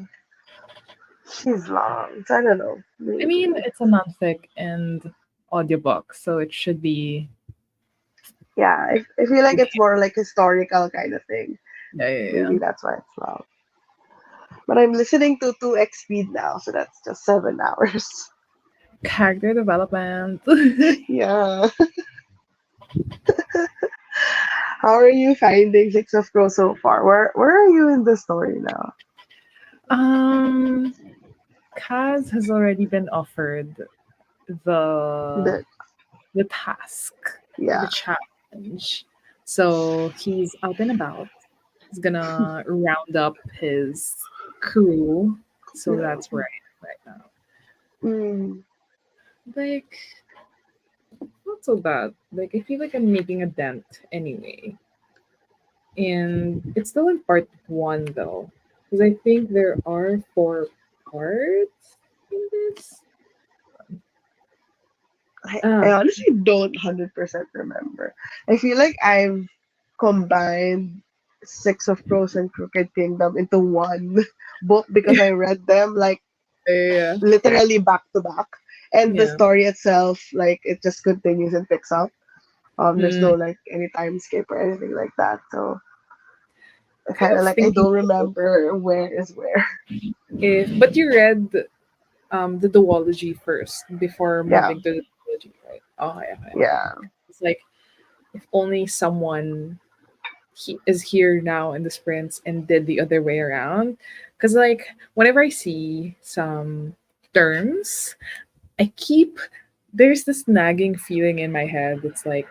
She's long. So I don't know. I mean, Maybe. it's a non-fic and audiobook, so it should be Yeah, I feel like it's okay. more like historical kind of thing. Yeah, yeah, yeah. Maybe that's why it's long. But I'm listening to 2x speed now, so that's just 7 hours. Character development. Yeah. How are you finding Six of Crows so far? Where are you in the story now? um, Kaz has already been offered the The the task, the yeah. challenge. So he's out and about. He's gonna round up his crew. So Yeah. that's where I am right now. Mm, Like, not so bad. Like, I feel like I'm making a dent anyway. And it's still in part one though. Because I think there are four parts in this. I Ah, honestly don't 100% remember. I feel like I've combined Six of Crows and Crooked Kingdom into one book because I read them like yeah. literally back to back. And the Yeah. story itself, like it just continues and picks up. There's Mm, no like any time skip or anything like that. So kind kind of of like I thinking don't though, remember where is where. if but you read the duology first before Yeah, moving to the trilogy, right? Oh yeah, yeah, yeah, yeah. It's like if only someone he is here now in the sprints and did the other way around. Because like whenever I see some terms, I keep there's this nagging feeling in my head. It's like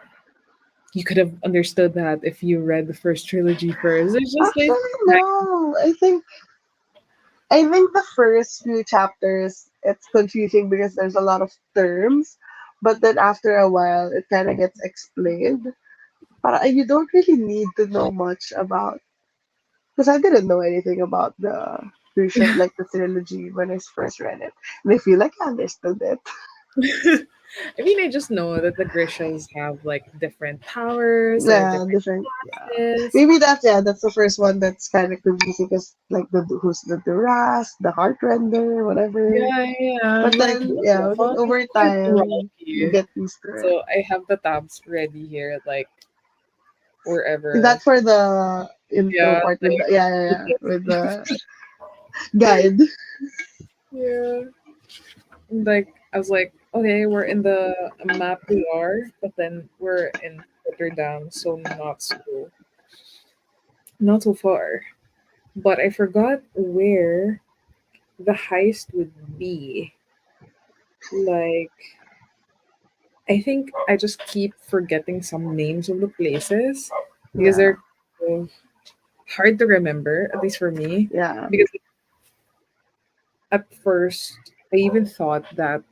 you could have understood that if you read the first trilogy first. It's just like Actually, no. I think the first few chapters it's confusing because there's a lot of terms, but then after a while it kind of gets explained. But you don't really need to know much about because I didn't know anything about the Grisha, like the trilogy when I first read it, and I feel like I understood it. I mean, I just know that the Grishas have like different powers or Yeah, different different. Yeah, classes. maybe that's the first one that's kind of confusing because like the who's the Duras, the Heartrender, whatever. Yeah, yeah. I'm But like, then yeah, then who over is time you Rocky? get used to it. So I have the tabs ready here, like Is wherever. that for the intro Yeah, part with like the with the guide? yeah. Like I was like, okay, we're in the map we are, but then we're in Rotterdam, so not so far. But I forgot where the heist would be. Like I think I just keep forgetting some names of the places because Yeah, they're kind of hard to remember, at least for me. yeah. Because at first, I even thought that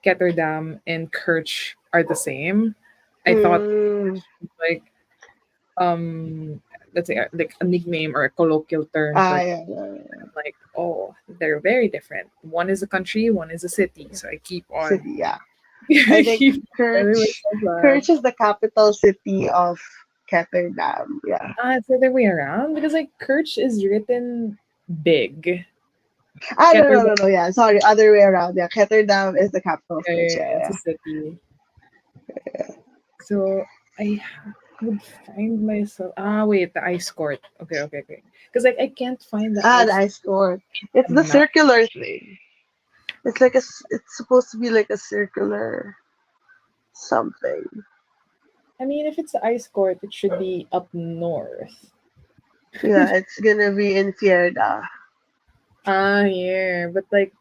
Ketterdam and Kirch are the same. I thought Mm. like let's say like a nickname or a colloquial term for Yeah, yeah, yeah. like oh they're very different. One is a country, one is a city. So I keep on City, yeah. I think keep telling Kerch myself that. Kerch is the capital city of Ketterdam. Yeah. It's the other way around because like Kirch is written big. No, no, Ketterdam, no, no. Yeah, sorry, other way around. Yeah, Ketterdam is the capital of Kerch. Yeah, it's a yeah. city. So would find myself. Wait, the ice court. Okay, okay, okay. Because like I can't find the The ice ice court. It's on the the map. circular thing. It's like it's supposed to be like a circular something. I mean, if it's the ice court, it should be up north. Yeah, it's gonna be in Fierda. Yeah, but like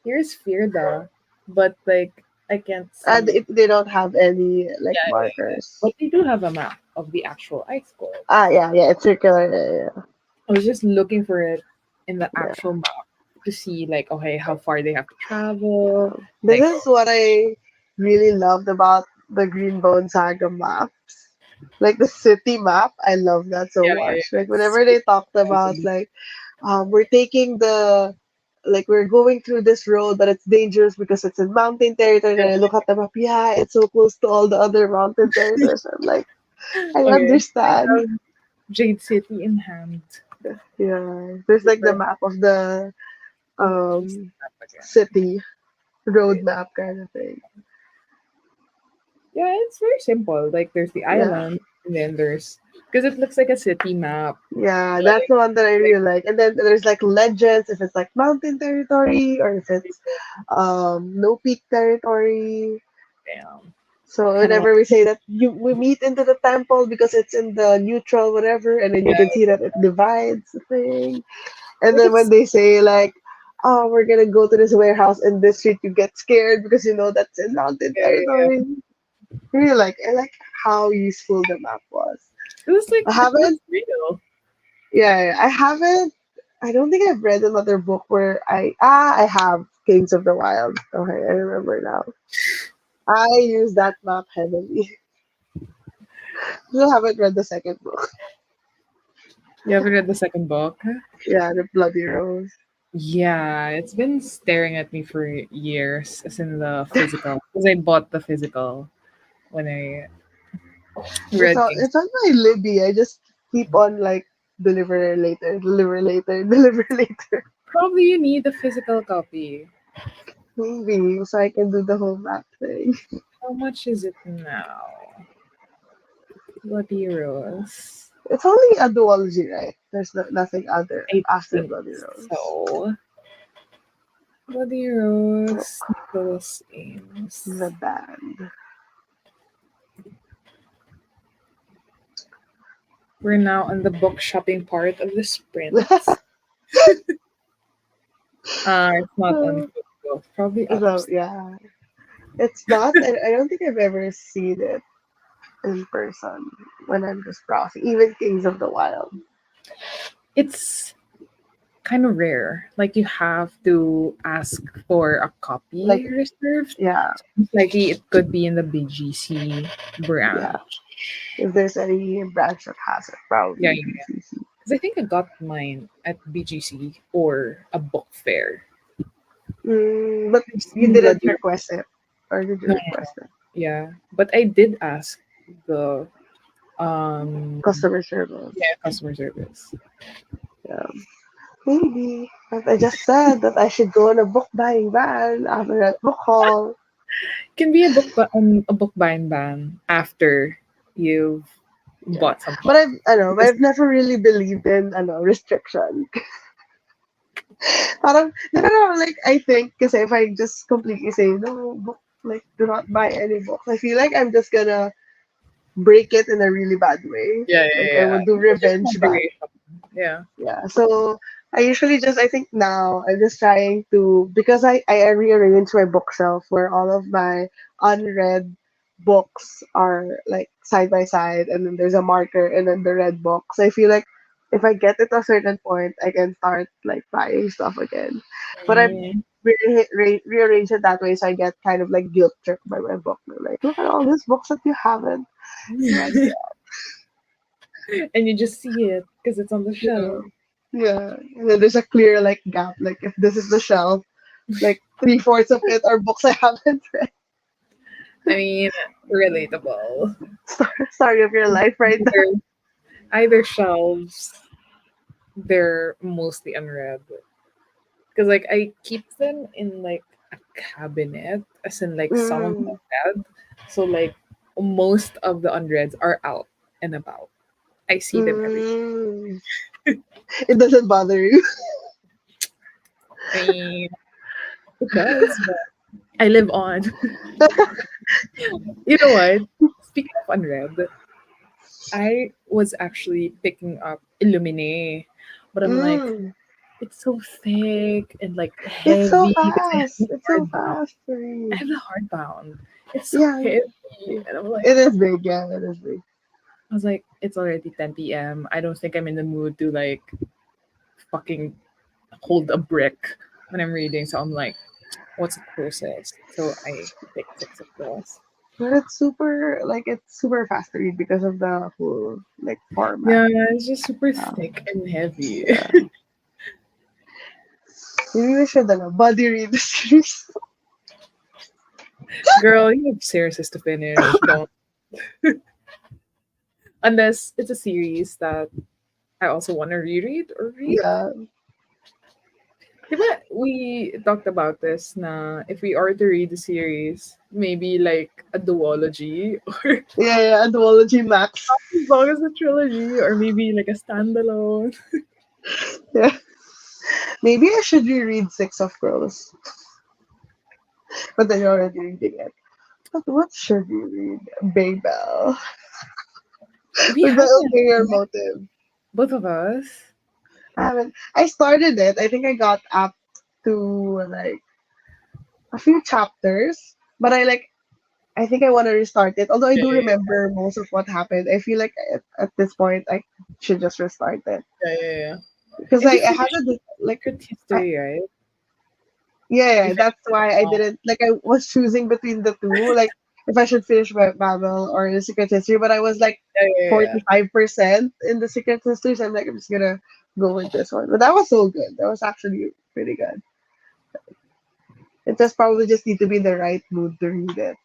here's Firda, but like I can't see. They don't have any like Yeah, yeah, yeah. markers. But they do have a map of the actual ice court. Yeah, yeah, it's circular. Yeah, I was just looking for it in the yeah, actual map to see like okay how far they have to yeah. travel. This Like is what I really loved about the Green Bone Saga maps. Like the city map, I love that so yeah, yeah, much. yeah. Like whenever they talked about like we're taking the like we're going through this road but it's dangerous because it's in mountain territory and I look at the map, yeah, it's so close to all the other mountain territories. I'm like, I Okay, I understand. have Jade City in hand. Yeah. There's like the But map of the let me see um that again. city road Wait. map kind of thing. Yeah, it's very simple. Like there's the Yeah. island, and then there's because it looks like a city map. Yeah, that's Like the one that I really like. And then there's like legends if it's like mountain territory or if it's no peak territory. damn, So kind of want. whenever we say that we meet into the temple because it's in the neutral whatever, and then you Yeah, can see that it divides the thing. And like then when it's they say like, "Oh, we're gonna go to this warehouse in this street," you get scared because you know that's in mountain yeah, yeah, yeah. territory. Really I like how useful the map was. It was like I it looks haven't, real. yeah, I haven't. I don't think I've read another book where I have Kings of the Wild. Okay, I remember now. I use that map heavily. Still haven't read the second book. You ever read the second book? Yeah, the Bloody Rose. Yeah, it's been staring at me for years, as in the physical. Because I bought the physical when I read Kings. It's on my Libby. I just keep on like deliver later, deliver later, deliver later. Probably you need a physical copy. Maybe so I can do the whole map thing. How much is it now? Bloody Rose. It's only a duology, right? There's nothing other I after think Bloody Rose. so. Bloody Rose, Nicholas Ames. The band. We're now on the book shopping part of the sprint. It's not on Facebook, probably So others. yeah, it's not. I don't think I've ever seen it in person when I'm just browsing. Even Kings of the Wild. It's kind of rare. Like you have to ask for a Like copy reserved. yeah, Most likely it could be in the BGC yeah. branch. If there's any branch that has it, Yeah, probably yeah. BCC. Because I think I got mine at BGC or a book fair. But I've you seen didn't bloody request it, or did you no, request it? yeah, but I did ask the um Customer service. yeah customer service. Yeah. Maybe. But I just said that I should go on a book buying ban after that book haul. Can be a book buying ban after you've Yeah. bought some But books I know, but because I've never really believed in restriction. Parang, no, no, no, like, I think, because if I just completely say, no, book, like, do not buy any books, I feel like I'm just gonna break it in a really bad way. yeah Like, yeah I yeah would do just revenge buying. moderation. Yeah. Yeah, so I usually just, I think now I'm just trying to, because I rearrange my bookshelf where all of my unread books are like side by side, and then there's a marker and then the read books. I feel like if I get it to a certain point, I can start like buying stuff again. But I Mm. rearrange it that way so I get kind of like guilt tripped by my book. Like, look at all these books that you haven't read yet. And you just see it because it's on the Yeah. shelf. Yeah, and then there's a clear like gap. Like if this is the shelf, like three-fourths of it are books I haven't read. I mean, relatable. Story of your life right now. Either, either shelves, they're mostly unread. Because like I keep them in like a cabinet, as in like some of them Mm, are read. So like most of the unreads are out and about. I see them every. mm. It doesn't bother you. I mean, it does, but I live on. You know what? Speaking of unread, I was actually picking up Illumine, but I'm like, Mm. it's so thick and like It's so heavy because I have fast. the It's so hardbound. fast to I read. have the hardbound. It's so Yeah, heavy, and I'm like, it is big. Yeah, it is big. I was like, it's already 10 p.m. I don't think I'm in the mood to like fucking hold a brick when I'm reading. So I'm like, what's the process? So I picked 6 of those. But it's super fast to read because of the whole like format. Yeah, it's just super Um, thick and heavy. yeah. Maybe we should body read the series. Girl, you have series to finish. Don't unless it's a series that I also want to reread or read. Yeah. Diba, we talked about this na if we are to read the series, maybe like a duology or Yeah, yeah, Anthology Max. as long as a trilogy or maybe like a standalone. Yeah. Maybe I should reread Six of Crows, but then you're already reading it. But what should you read? Babel. We With the haven't, ulterior right? motive. Both of us. I haven't. I started it. I think I got up to like a few chapters, but I think I want to restart it. Although I Yeah, do yeah, remember most of what happened, I feel like at this point I should just restart it yeah, yeah, yeah. because And you I had finished like Secret I, History, right? yeah, You yeah, finished that's why I it. didn't like I was choosing between the two, like if I should finish Babel or the Secret History, but I was like Yeah, yeah, yeah. 45% in the Secret History, so I'm like I'm just gonna go with this one. But that was so good. That was actually pretty good. It just probably just need to be in the right mood to read it.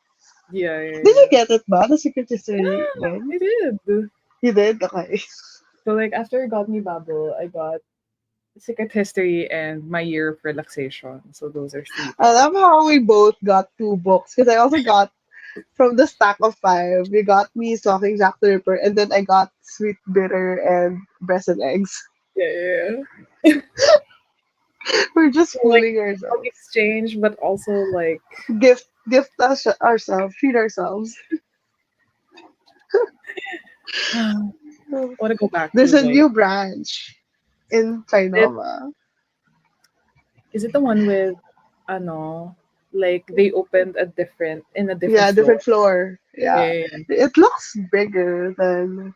Yeah, yeah, Did you yeah. get it, ba? The Secret History Yeah, one? I did. You did? Okay. So like after I got me Bubble, I got Secret History and My Year of Relaxation. So those are three I books. love how we both got two books because I also got from the stack of five. You got me Stalking Jack the Ripper, and then I got Sweet Bitter and Breast and Eggs. Yeah, yeah, yeah. We're just So, like fooling of ourselves. exchange, but also like Gift us ourselves, treat ourselves. I want to go back There's to a like, new branch in it, Trinoma. is it the one with, ano, like they opened in a different Yeah, floor? different floor. Yeah, Yeah. yeah, yeah. It looks bigger than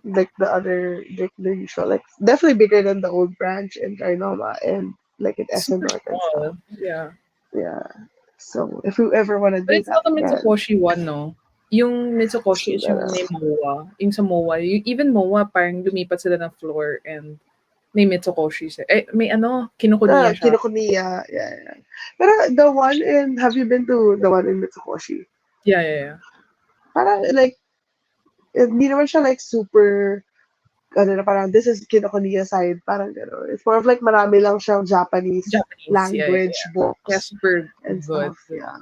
like the other, like the usual. Like definitely bigger than the old branch in Trinoma and like in It's SM super North and stuff. small. Yeah. Yeah. So if you ever want to But do it's not that the again, Mitsukoshi one, no? Yung Mitsukoshi is yung may MOA. Yung sa MOA. Even MOA, parang lumipat sila ng floor and may Mitsukoshi siya. Eh, may ano, Kinokuniya siya. Kinokuniya. Yeah, yeah. Pero the one in, have you been to the one in Mitsukoshi? Yeah, yeah, yeah. Parang like, hindi naman siya like super, ano na parang this is Kinokuniya side, parang gano'n. It's more of like marami lang siyang Japanese Japanese. Yeah, yeah, language yeah. Yeah, books super and good. stuff. Yeah.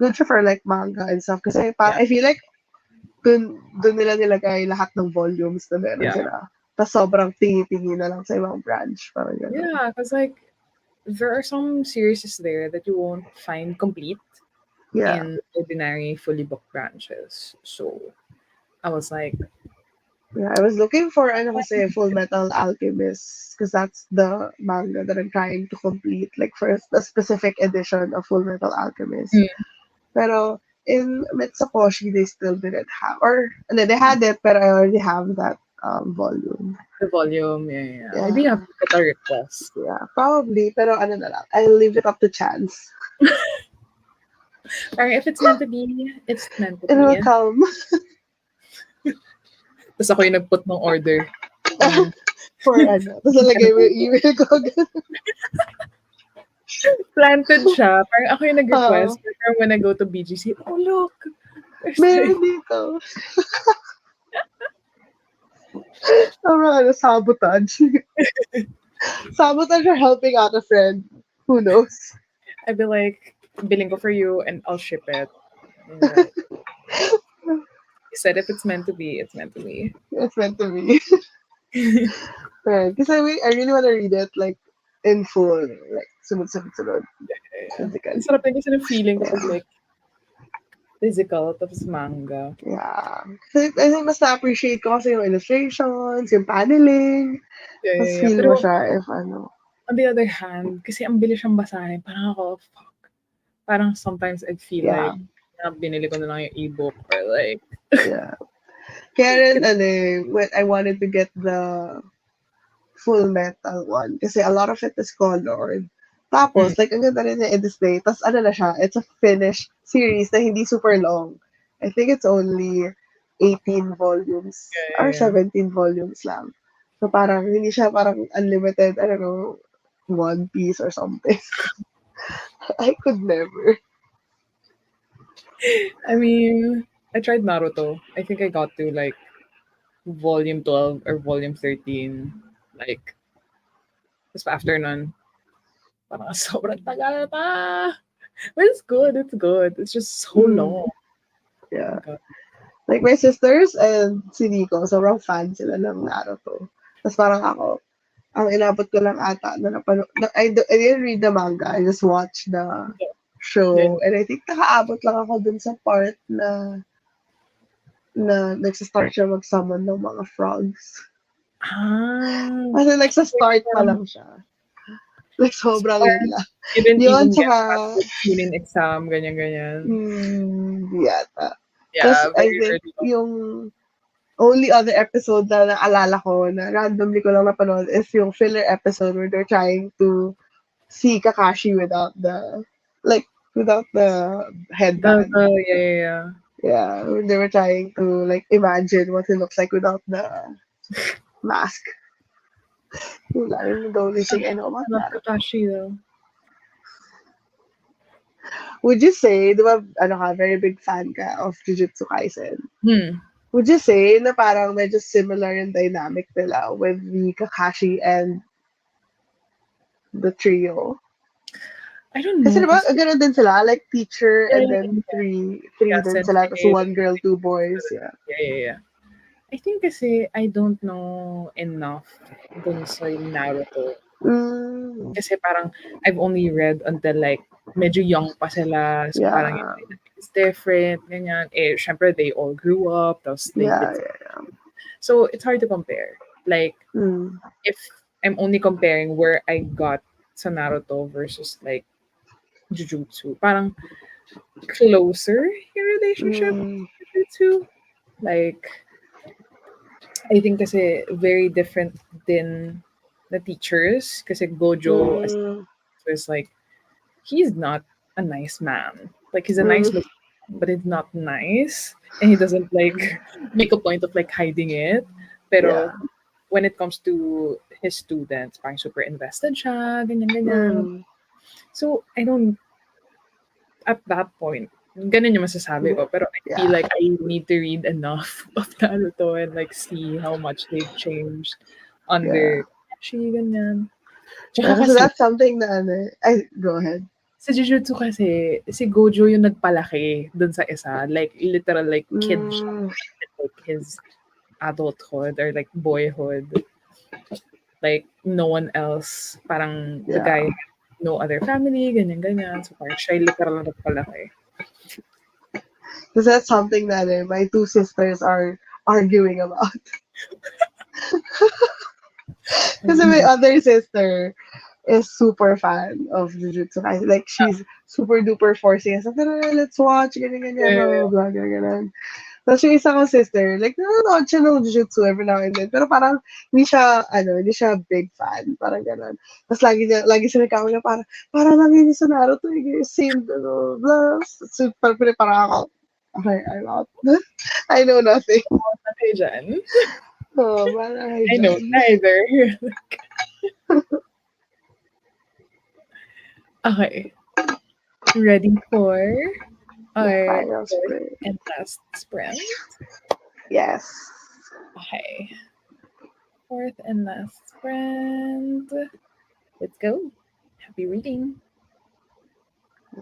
Good siya for like manga and stuff. Kasi Yeah, parang I feel like dun nila nilagay lahat ng volumes na meron yeah. sila. Tapos sobrang tingi-tingi na lang sa ibang branch. Parang gano'n. Yeah, because like, there are some series there that you won't find complete Yeah. in ordinary fully booked branches. So, I was like, Yeah, I was looking for ano kasi Full Metal Alchemist because that's the manga that I'm trying to complete like for a specific edition of Full Metal Alchemist. mm, Pero in Mitsukoshi they still didn't have or no, they had it but I already have that volume. the volume. Yeah, yeah, yeah. Maybe you have Yeah, to put a request. yeah, probably pero ano na lang. I'll leave it up to chance. Or if it's meant to be, it's meant to It will be. come. Tapos ako yung nag-put ng order. Mm. For ano. Tapos nalagay mo yung email ko. Planted siya. Parang ako yung Oo. nag-request. Pero when I go to BGC, oh look! There's Meron like, dito. Sobrang ano, sabotage. Sabotage or helping out a friend. Who knows? I'd be like, billing ko for you and I'll ship it. And you're like, you said if it's meant to be, it's meant to be. It's meant to be. Right. Because I really want to read it like in full. Like, sunod-sunod-sunod. Yeah. Ang Physically. sarap din kasi ng feeling kapag Yeah. like physical tapos manga. Yeah. Kasi I think mas na-appreciate ko kasi yung illustrations, yung paneling. Yeah, Mas yeah, yeah. feel mo Pero siya if ano. on the other hand, kasi ang bilis siyang basahin, parang ako, fuck. Parang sometimes I feel Yeah. like binili ko na lang yung ebook or like, Yeah. Kaya rin, ano when I wanted to get the Full Metal one kasi a lot of it is colored. mm, Tapos, like, ang ganda rin niya i-display. Tapos, ano na siya, it's a finished series na hindi super long. I think it's only 18 volumes yeah, or yeah, yeah. 17 volumes lang. So, parang, hindi siya parang unlimited, I don't know, One Piece or something. I could never. I mean, I tried Naruto. I think I got to like volume 12 or volume 13. Like, just after nun, parang sobrang tagal pa. But it's good. It's good. It's just so long. Mm, Oh my yeah. God. Like, my sisters and si Nico, sobrang fan sila ng Naruto. Tapos parang ako, ang inabot ko lang ata na I didn't read the manga. I just watched the Then, show. And I think nakaabot lang ako dun sa part na nagsistart siya mag-summon ng mga frogs. ah, Kasi like sa start pa parang, lang siya. Like so sobrang yun parang lang. you didn't Yun, even get past tsaka, the tuning exam, ganyan-ganyan. yata. Tapos Yeah, I very think early on. yung only other episode na naalala ko na randomly ko lang napanood is yung filler episode where they're trying to see Kakashi without the headband. Yeah, yeah, yeah. Yeah, when they were trying to like imagine what he looks like without the mask. Yun the only thing I know I about love Naruto. Kakashi though. Would you say, di ba, ano ka, very big fan ka of Jujutsu Kaisen? Hmm. Would you say na parang medyo similar yung dynamic nila with the Kakashi and the trio? I don't Kasi know, diba, kasi ganun din sila, like teacher yeah, and yeah, then yeah, three yeah, din sila, tapos sensei, one girl, two boys, yeah. yeah, yeah, yeah. I think kasi I don't know enough dun sa Naruto. Mm, Kasi parang I've only read until like medyo young pa sila. So parang yung yeah, dynamic is different, ganyan. Eh, syempre they all grew up, tapos they yeah, did yeah. So it's hard to compare. Like Mm. if I'm only comparing where I got sa Naruto versus like Jujutsu, parang closer yung relationship Mm. with the two. Like, I think kasi very different din the teachers. Kasi Gojo as Mm. is like, he's not a nice man. Like, he's a nice Mm. look, but he's not nice. And he doesn't like make a point of like hiding it. Yeah. Pero when it comes to his students, parang super invested siya, ganyan-ganyan. Mm. So, I don't at that point, ganun yung masasabi ko. Pero I feel Yeah. like I need to read enough of Naruto and like see how much they've changed Yeah. under Kakashi, ganyan. Yeah, Tsaka kasi kasi, that's something na ano, I go ahead. sa Jujutsu kasi, si Gojo yung nagpalaki dun sa isa. Like, literal, like, kid siya. Mm. Like, his adulthood or like boyhood. Like, no one else. Parang the Yeah. guy had no other family, ganyan-ganyan. So, parang siya yung literal na nagpalaki. Because that's something that my two sisters are arguing about. Kasi my other sister is super fan of Jujutsu Kaisen. Like, she's super duper forcing us. "Tara, let's watch, ganyan, ganyan, blah, Yeah. blah, blah, ganyan, ganyan." Tapos yung isa kong sister, like, nanonood siya ng Jujutsu every now and then. Pero parang, hindi siya big fan. Parang gano'n. Tapos lagi siya nagkakaw niya, parang lang yun sa Naruto, same, blah. So, parang ako, okay, I'm out. I know nothing. Ano kayo dyan? Oh, parang ay I know dyan. neither. Okay. Ready for The our final fourth sprint. and last sprint? Yes. Okay. Fourth and last sprint. Let's go. Happy reading.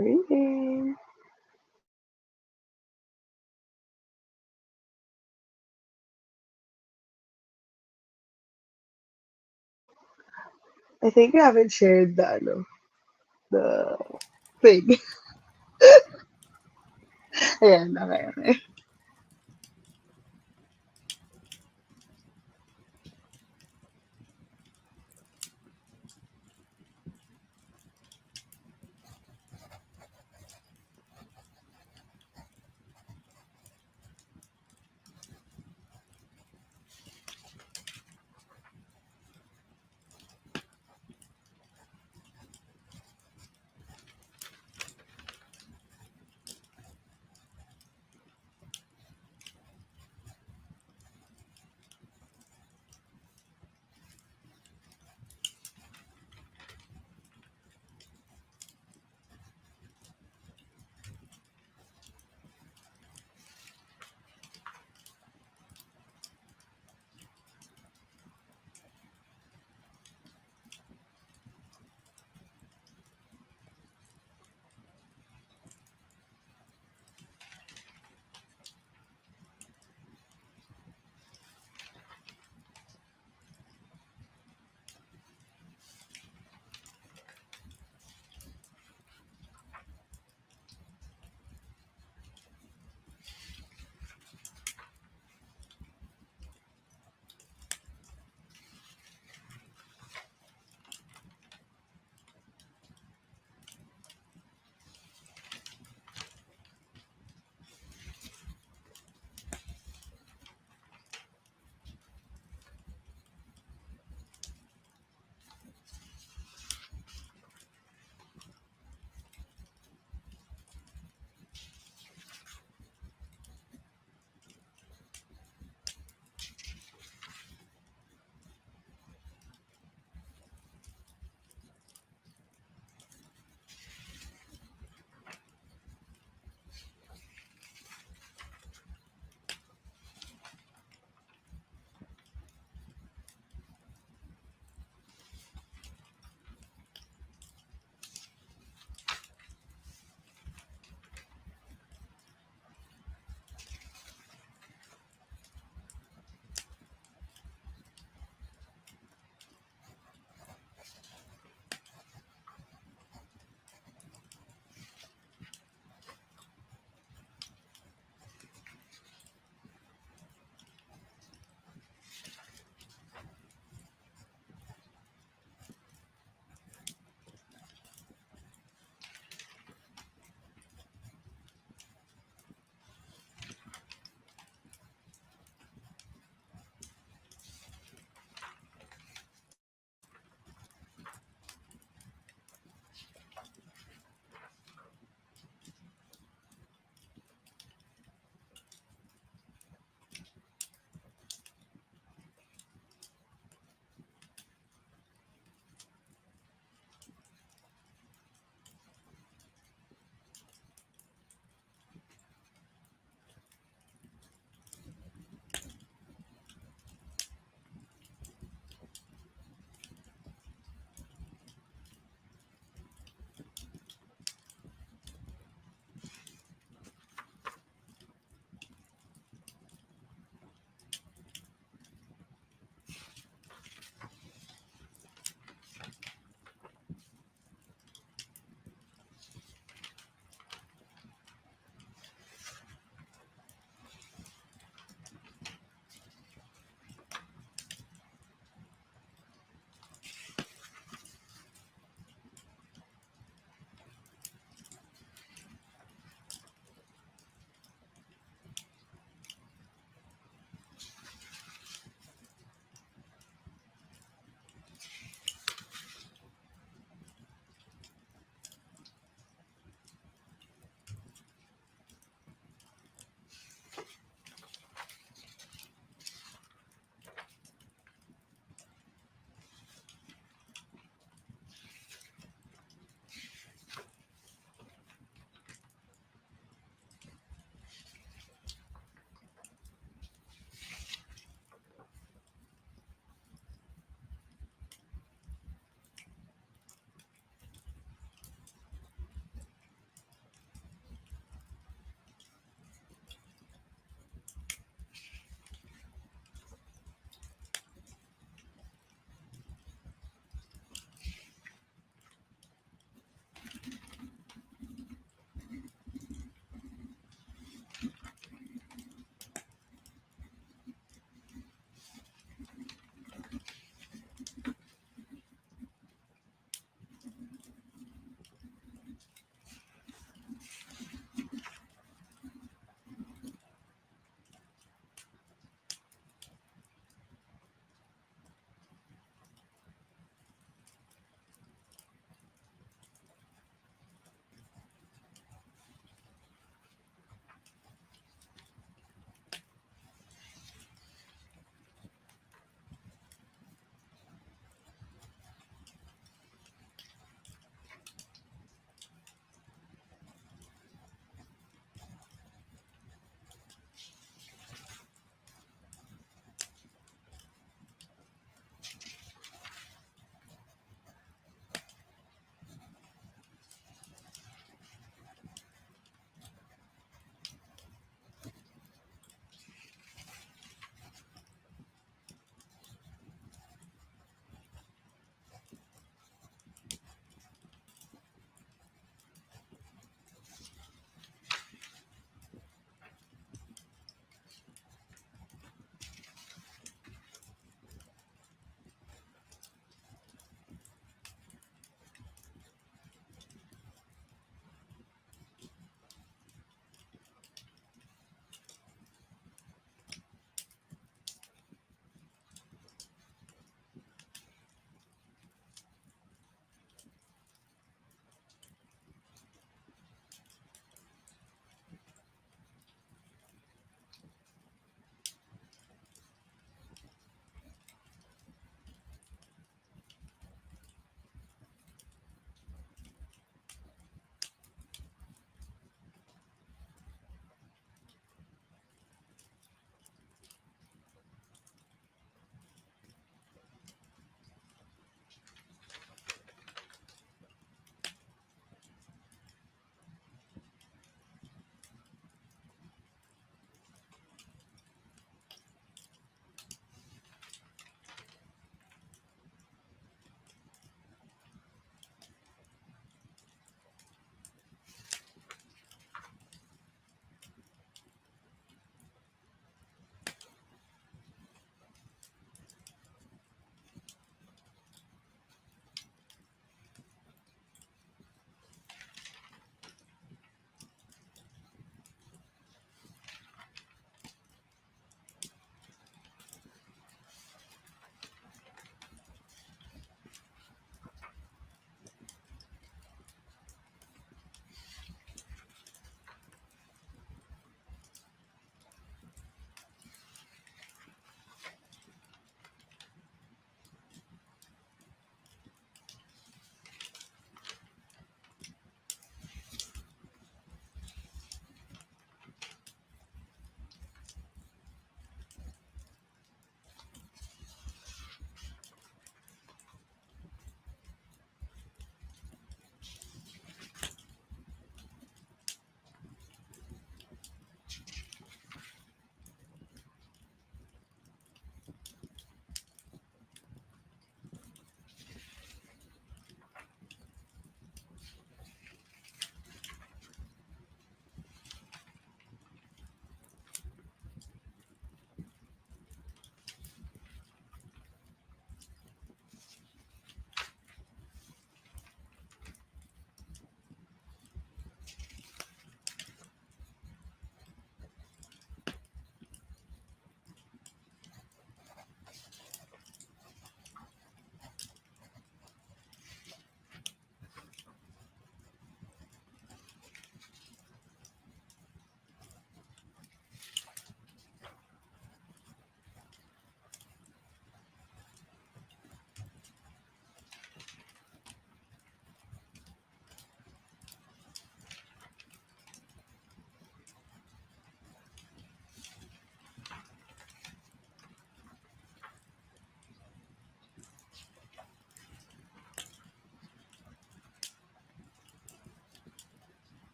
Reading. I think we haven't shared the thing. Ayan, okay, okay.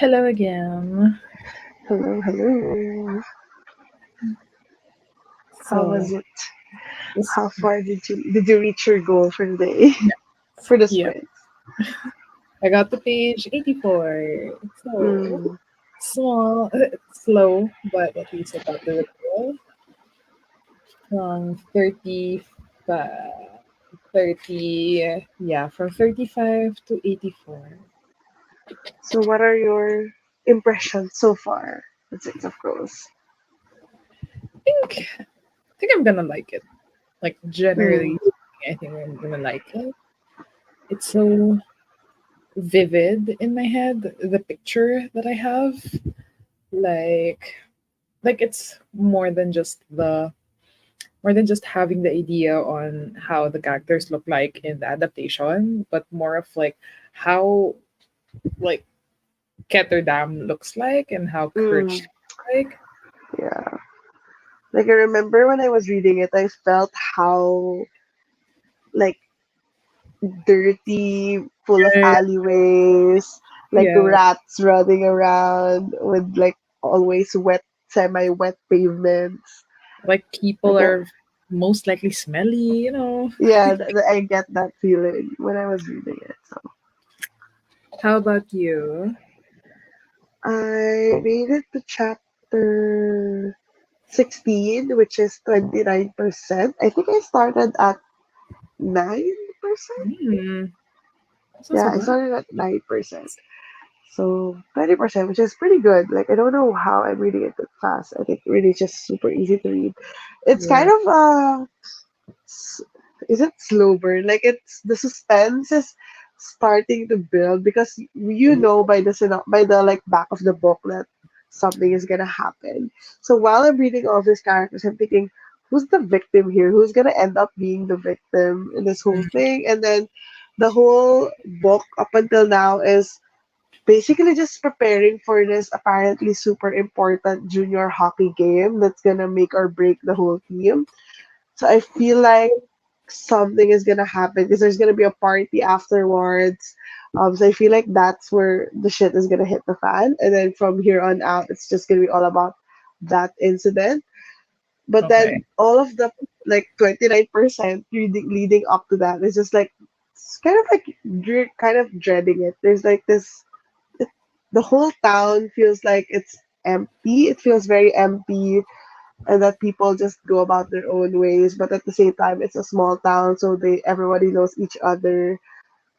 Hello again. Hello, hello. How was So, it? this, How far did you reach your goal for the day? For the yeah, sprint? I got to page 84. So, Mm. small, slow, but at least I got to the goal from 30, yeah, from 35 to 84. So what are your impressions so far? The Six of Crows. I think I'm gonna like it. Like, Mm. generally speaking, I think I'm gonna like it. It's so vivid in my head, the picture that I have. Like, it's more than just having the idea on how the characters look like in the adaptation, but more of like how like Ketterdam looks like and how Mm. Courage looks like. Yeah. Like I remember when I was reading it, I felt how like dirty, full of Yeah, alleyways, like yeah, rats running around with like always wet, semi-wet pavements. like people Like, are most likely smelly. yeah, I get that feeling when I was reading it. So How about you? I made it to chapter 16, which is 29%. I think I started at 9%. Hmm, that's not Yeah, so I bad. started at 9%. So 20%, which is pretty good. Like I don't know how I'm reading it that fast. I think really just super easy to read. It's kind Yeah. of s- is it slow burn? Like it's the suspense is starting to build because you know by by the like back of the book that something is gonna happen. So while I'm reading all these characters, I'm thinking, who's the victim here? Who's gonna end up being the victim in this whole thing? And then the whole book up until now is basically just preparing for this apparently super important junior hockey game that's gonna make or break the whole team. So I feel like something is gonna happen because there's gonna be a party afterwards. So I feel like that's where the shit is gonna hit the fan, and then from here on out, it's just gonna be all about that incident. But Okay. then all of the like 29% leading up to that is just like it's kind of like you're kind of dreading it. There's like this it, the whole town feels like it's empty. It feels very empty, and that people just go about their own ways. But at the same time, it's a small town, so they everybody knows each other.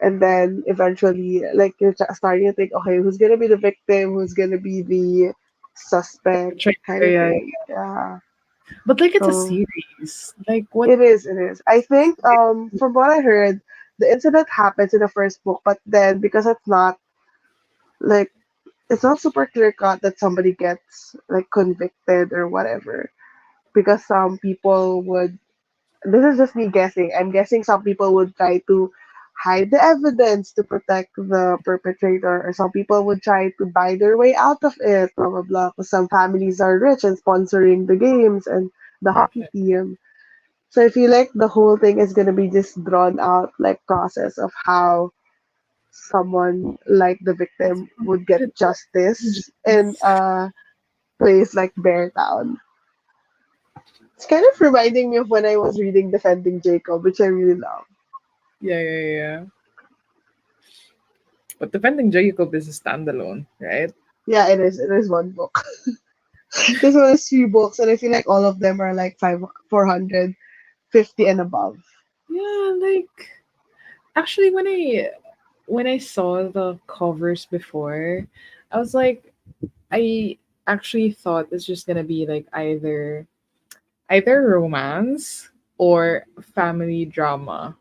And then eventually, like you're starting to think, okay, who's gonna be the victim? Who's gonna be the suspect? Try- Kind Yeah, of yeah, thing. yeah. Yeah. But like it's a So series. Like what? it is. It is. I think from what I heard, the incident happens in the first book, but then because like it's not super clear cut that somebody gets like convicted or whatever because some people would this is just me guessing. I'm guessing some people would try to hide the evidence to protect the perpetrator, or some people would try to buy their way out of it, blah blah blah. Because some families are rich and sponsoring the games and the hockey team. So I feel like the whole thing is gonna be just drawn out like process of how someone like the victim would get justice in a place like Beartown. It's kind of reminding me of when I was reading Defending Jacob, which I really love. Yeah, yeah, yeah. But Defending Jacob is a standalone, right? Yeah, it is. It is one book. This one is three books, and I feel like all of them are like 450 and above. Yeah, like actually when I saw the covers before, I was like I actually thought it's just gonna be like either romance or family drama.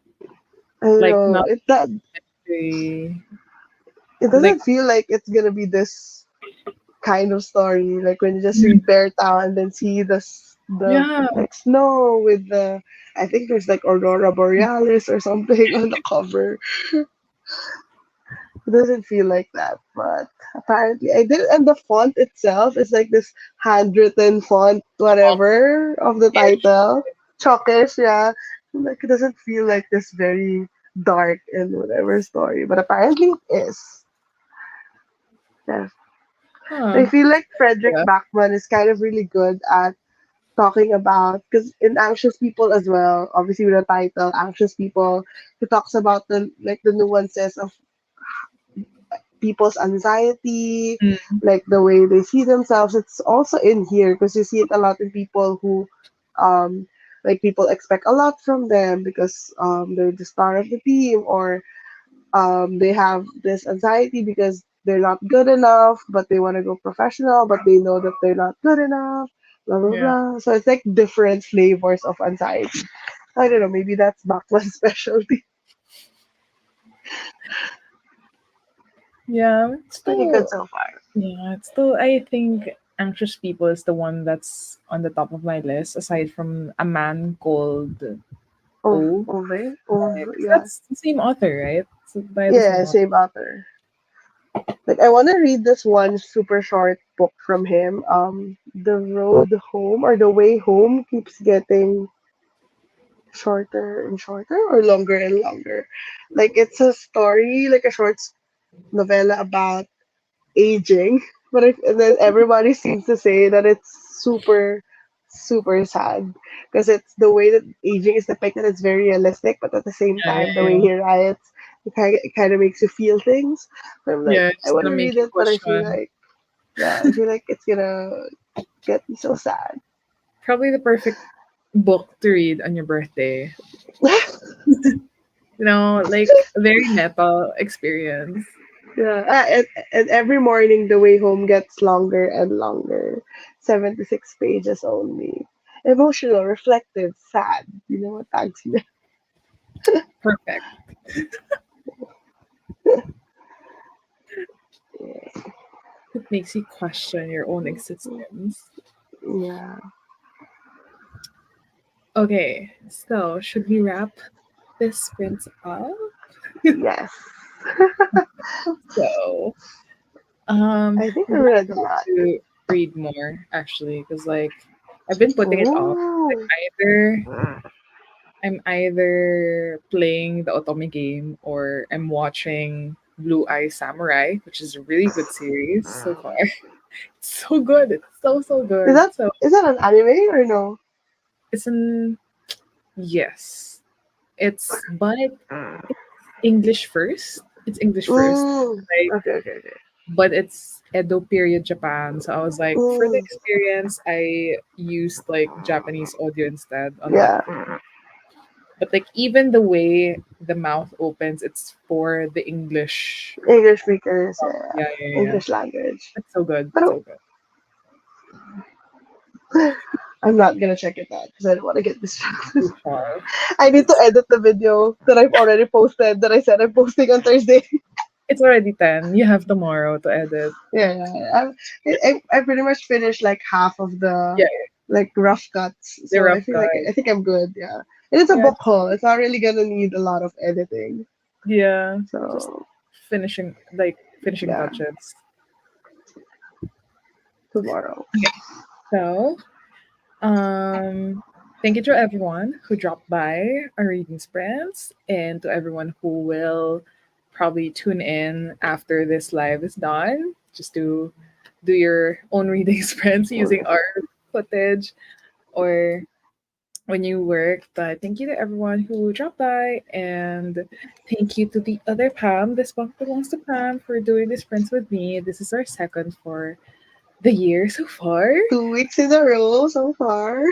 I don't Like know. not very It like doesn't feel like it's gonna be this kind of story. Like when you just read Beartown and then see the yeah, like snow with the I think there's like Aurora Borealis or something on the cover. It doesn't feel like that, but apparently I did. And the font itself is like this handwritten font, whatever, of the title. Chalkish, yeah. Like it doesn't feel like this very dark and whatever story, but apparently it is. Yeah. I Huh. feel like Frederick Yeah. Backman is kind of really good at talking about, because in Anxious People as well, obviously with the title Anxious People, he talks about the nuances of people's anxiety, Mm, like the way they see themselves. It's also in here because you see it a lot in people who, um, like people expect a lot from them because they're the star of the team, or they have this anxiety because they're not good enough, but they want to go professional, but they know that they're not good enough. Blah blah yeah. blah. So it's like different flavors of anxiety. I don't know. Maybe that's Bakman's specialty. Yeah. It's Pretty good still, so far. yeah, it's still, I think Anxious People is the one that's on the top of my list, aside from A Man Called O. Over, Right? over, 'Cause yeah. that's the same author, right? So by the same Yeah, author. same author. Like I want to read this one super short book from him. The road home or the way home keeps getting shorter and shorter, or longer and longer. Like it's a story, like a short novella about aging, but and then everybody seems to say that it's super, super sad because it's the way that aging is depicted. It's very realistic, but at the same Yeah, time, the yeah, way yeah. he writes, it kind of makes you feel things. So I'm like, Yeah, I it's want gonna to make read you it, but I feel question. like, yeah, I feel like it's gonna get me so sad. Probably the perfect book to read on your birthday. Like a very metal experience. Yeah, and every morning the way home gets longer and longer. 76 pages only. Emotional, reflective, sad. You know what tags me? Perfect. It makes you question your own existence. Yeah. Okay, so should we wrap this sprint up? Yes. So, I think I maybe read I a need lot. to read more actually, because like I've been putting it off. Like Oh. I'm either playing the Otome game or I'm watching Blue Eye Samurai, which is a really good series so far. It's so good. It's so Is good. that So is that an anime or no? it's an yes. But it's English first. It's English first. Mm. Like, Okay, okay, okay. but it's Edo period Japan. So I was like, for the Mm. experience, I used like Japanese audio instead on that. Yeah. But like even the way the mouth opens, it's for the English. English speakers, Yeah, yeah. yeah, yeah. English language. It's so good. But So good. I'm not gonna check it out because I don't want to get distracted. Too far. I need to It's edit the video that I've already posted that I said I'm posting on Thursday. it's already 10. You have tomorrow to edit. Yeah, yeah. I pretty much finished like half of the Yeah, like rough cuts, the so I rough feel like guide. I think I'm good. Yeah, and it's a Yeah, book haul. It's not really gonna need a lot of editing. yeah. Just So finishing yeah, touches. tomorrow. Okay. So, um, thank you to everyone who dropped by our reading sprints and to everyone who will probably tune in after this live is done just to do your own reading sprints using our footage or when you work. But thank you to everyone who dropped by and thank you to the other Pam. This book belongs to Pam for doing the sprints with me. This is our second for the year so far. 2 weeks in a row so far.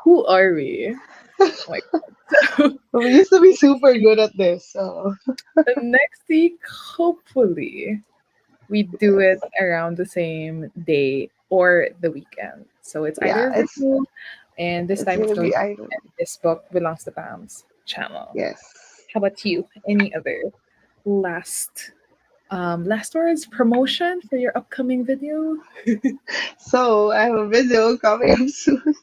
Who are we? Oh my god. But we used to be super good at this. So So next week, hopefully, we do yes, it around the same day or the weekend. So it's either yeah, of the two, and this it's time it's gonna going be to I be this book belongs to Pam's channel. yes. How about you? Any other last last words, promotion for your upcoming video? So I have a video coming up soon.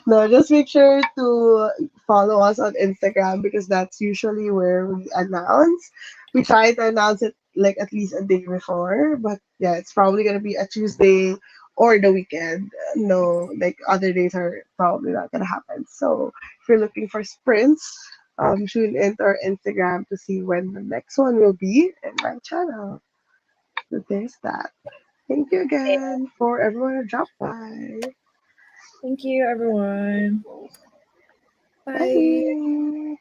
No, just make sure to follow us on Instagram because that's usually where we announce. We try to announce it like at least a day before, but yeah, it's probably gonna be a Tuesday or the weekend. No, like other days are probably not gonna happen. So if you're looking for sprints, tune into our Instagram to see when the next one will be in my channel. this, that. Thank you again for everyone who dropped by. Thank you, everyone. Bye. Bye.